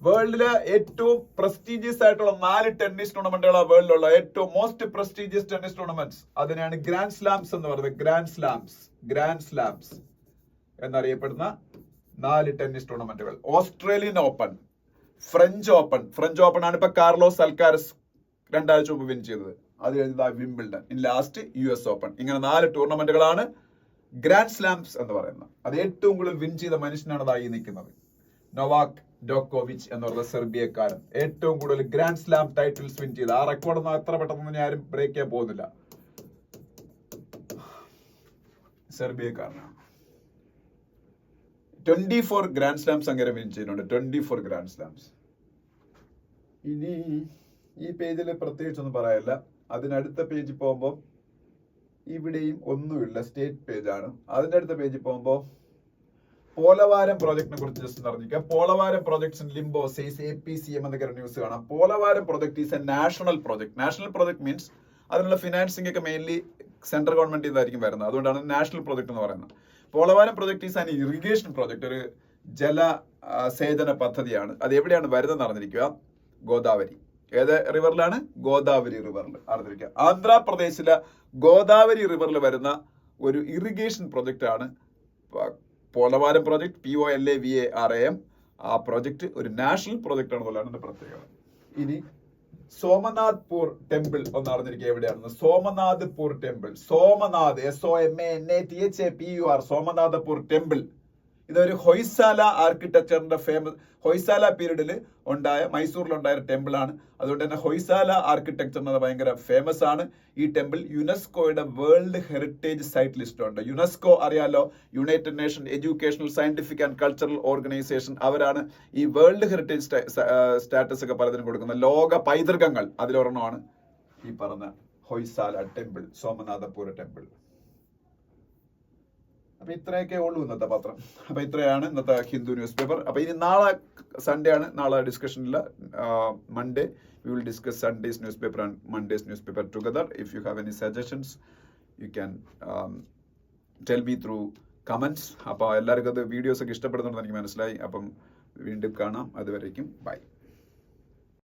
വേൾഡിലെ ഏറ്റവും പ്രസ്റ്റീജിയസ് ആയിട്ടുള്ള 4 ടെന്നീസ് ടൂർണമെന്റുകളാണ് വേൾഡിലുള്ള ഏറ്റവും മോസ്റ്റ് പ്രസ്റ്റീജിയസ് ടെന്നീസ് ടൂർണമെന്റ്സ്. അതിനാണ് ഗ്രാൻഡ് സ്ലാംസ് എന്ന് പറയുന്നത്. ഗ്രാൻഡ് സ്ലാംസ് എന്നറിയപ്പെടുന്ന 4 ടെന്നീസ് ടൂർണമെന്റുകൾ. ഓസ്ട്രേലിയൻ ഓപ്പൺ, ഫ്രഞ്ച് ഓപ്പൺ ആണ് ഇപ്പൊ കാർലോസ് അൽക്കാരസ് 2 ആഴ്ച മുമ്പ് വിൻ ചെയ്തത്. അത് കഴിഞ്ഞ Wimbledon, in last US open. ഇങ്ങനെ 4 ടൂർണമെന്റുകളാണ് ഗ്രാൻഡ് സ്ലാംസ് എന്ന് പറയുന്നത്. അത് ഏറ്റവും കൂടുതൽ വിൻ ചെയ്ത മനുഷ്യനാണ് അതായി നിൽക്കുന്നത്. നൊവാക് ജോക്കോവിച്ച് എന്ന് പറയുന്ന സെർബിയക്കാരൻ ഏറ്റവും കൂടുതൽ ഗ്രാൻഡ് സ്ലാം ടൈറ്റിൽസ് വിൻ ചെയ്ത്. ആ റെക്കോർഡൊന്നും അത്ര പെട്ടെന്ന് ആരും ബ്രേക്ക് ചെയ്യാൻ പോകുന്നില്ല. സെർബിയക്കാരനാണ്. 24 ഗ്രാൻഡ് സ്ലാംസ് അങ്ങനെ വിൻ ചെയ്യുന്നുണ്ട്. 24 ഗ്രാൻഡ് സ്ലാംസ്. ഇനി ഈ പേജിൽ പ്രത്യേകിച്ചൊന്നും പറയാനില്ല. അതിനടുത്ത പേജിൽ പോകുമ്പോൾ ഇവിടെയും ഒന്നുമില്ല, സ്റ്റേറ്റ് പേജാണ്. അതിൻ്റെ അടുത്ത പേജിൽ പോകുമ്പോൾ പോലവാരം പ്രോജക്റ്റിനെ കുറിച്ച് ജസ്റ്റ് അറിഞ്ഞിരിക്കുക. Polavaram projects in limbo says APCM എന്നൊക്കെ ന്യൂസ് കാണാം. Polavaram project is a national project. National project means അതിനുള്ള ഫിനാൻസിംഗ് ഒക്കെ മെയിൻലി സെൻട്രൽ ഗവൺമെന്റ് ഇതായിരിക്കും വരുന്നത്. അതുകൊണ്ടാണ് നാഷണൽ പ്രോജക്ട് എന്ന് പറയുന്നത്. Polavaram project is an irrigation project, ഒരു ജലസേചന പദ്ധതിയാണ്. അത് എവിടെയാണ് വരുന്നതെന്ന് അറിഞ്ഞിരിക്കുക. ഗോദാവരി. ഏത് റിവറിലാണ്? ഗോദാവരി റിവറിൽ അറിഞ്ഞിരിക്കുക. ആന്ധ്രാപ്രദേശിലെ ഗോദാവരി റിവറിൽ വരുന്ന ഒരു ഇറിഗേഷൻ പ്രൊജക്റ്റ് ആണ് പോലവാരം പ്രോജക്ട്, POLAVARAM. ആ പ്രൊജക്ട് ഒരു നാഷണൽ പ്രൊജക്ട് ആണെന്നുള്ളതാണ് എന്റെ പ്രത്യേകത. ഇനി സോമനാഥ്പൂർ ടെമ്പിൾ ഒന്ന് അറിഞ്ഞിരിക്കുക എവിടെയാണെന്ന്. സോമനാഥ്പൂർ ടെമ്പിൾ, സോമനാഥ് SOMANATHAPUR, സോമനാഥപൂർ ടെമ്പിൾ. ഇതൊരു ഹൊയ്സാല ആർക്കിടെക്ചറിന്റെ ഫേമസ്, ഹൊയ്സാല പീരീഡിൽ ഉണ്ടായ, മൈസൂരിലുണ്ടായ ടെമ്പിൾ ആണ്. അതുകൊണ്ട് തന്നെ ഹൊയ്സാല ആർക്കിടെക്ചറിന് ഭയങ്കര ഫേമസ് ആണ്. ഈ ടെമ്പിൾ യുനെസ്കോയുടെ വേൾഡ് ഹെറിറ്റേജ് സൈറ്റ് ലിസ്റ്റുണ്ട്. യുനെസ്കോ അറിയാലോ, United nation educational scientific and cultural organisation. അവരാണ് ഈ വേൾഡ് ഹെറിറ്റേജ് സ്റ്റാറ്റസ് ഒക്കെ പലതിനും കൊടുക്കുന്ന ലോക പൈതൃകങ്ങൾ. അതിലൊരെണ്ണമാണ് ഈ പറഞ്ഞ ഹൊയ്സാല ടെമ്പിൾ, സോമനാഥപൂർ ടെമ്പിൾ. അപ്പൊ ഇത്രയൊക്കെ ഉള്ളൂ ഇന്നത്തെ പത്രം. അപ്പൊ ഇത്രയാണ് ഇന്നത്തെ ഹിന്ദു ന്യൂസ് പേപ്പർ. അപ്പൊ ഇനി നാളെ സൺഡേ ആണ്, നാളെ ഡിസ്കഷൻ ഇല്ല. Monday we will discuss Sunday's newspaper and Monday's newspaper together. If you have any suggestions, you can tell me through comments. അപ്പോൾ എല്ലാവർക്കും അത് വീഡിയോസ് ഒക്കെ ഇഷ്ടപ്പെടുന്നുണ്ടെന്ന് എനിക്ക് മനസ്സിലായി. അപ്പം വീണ്ടും കാണാം. അതുവരേക്കും ബൈ.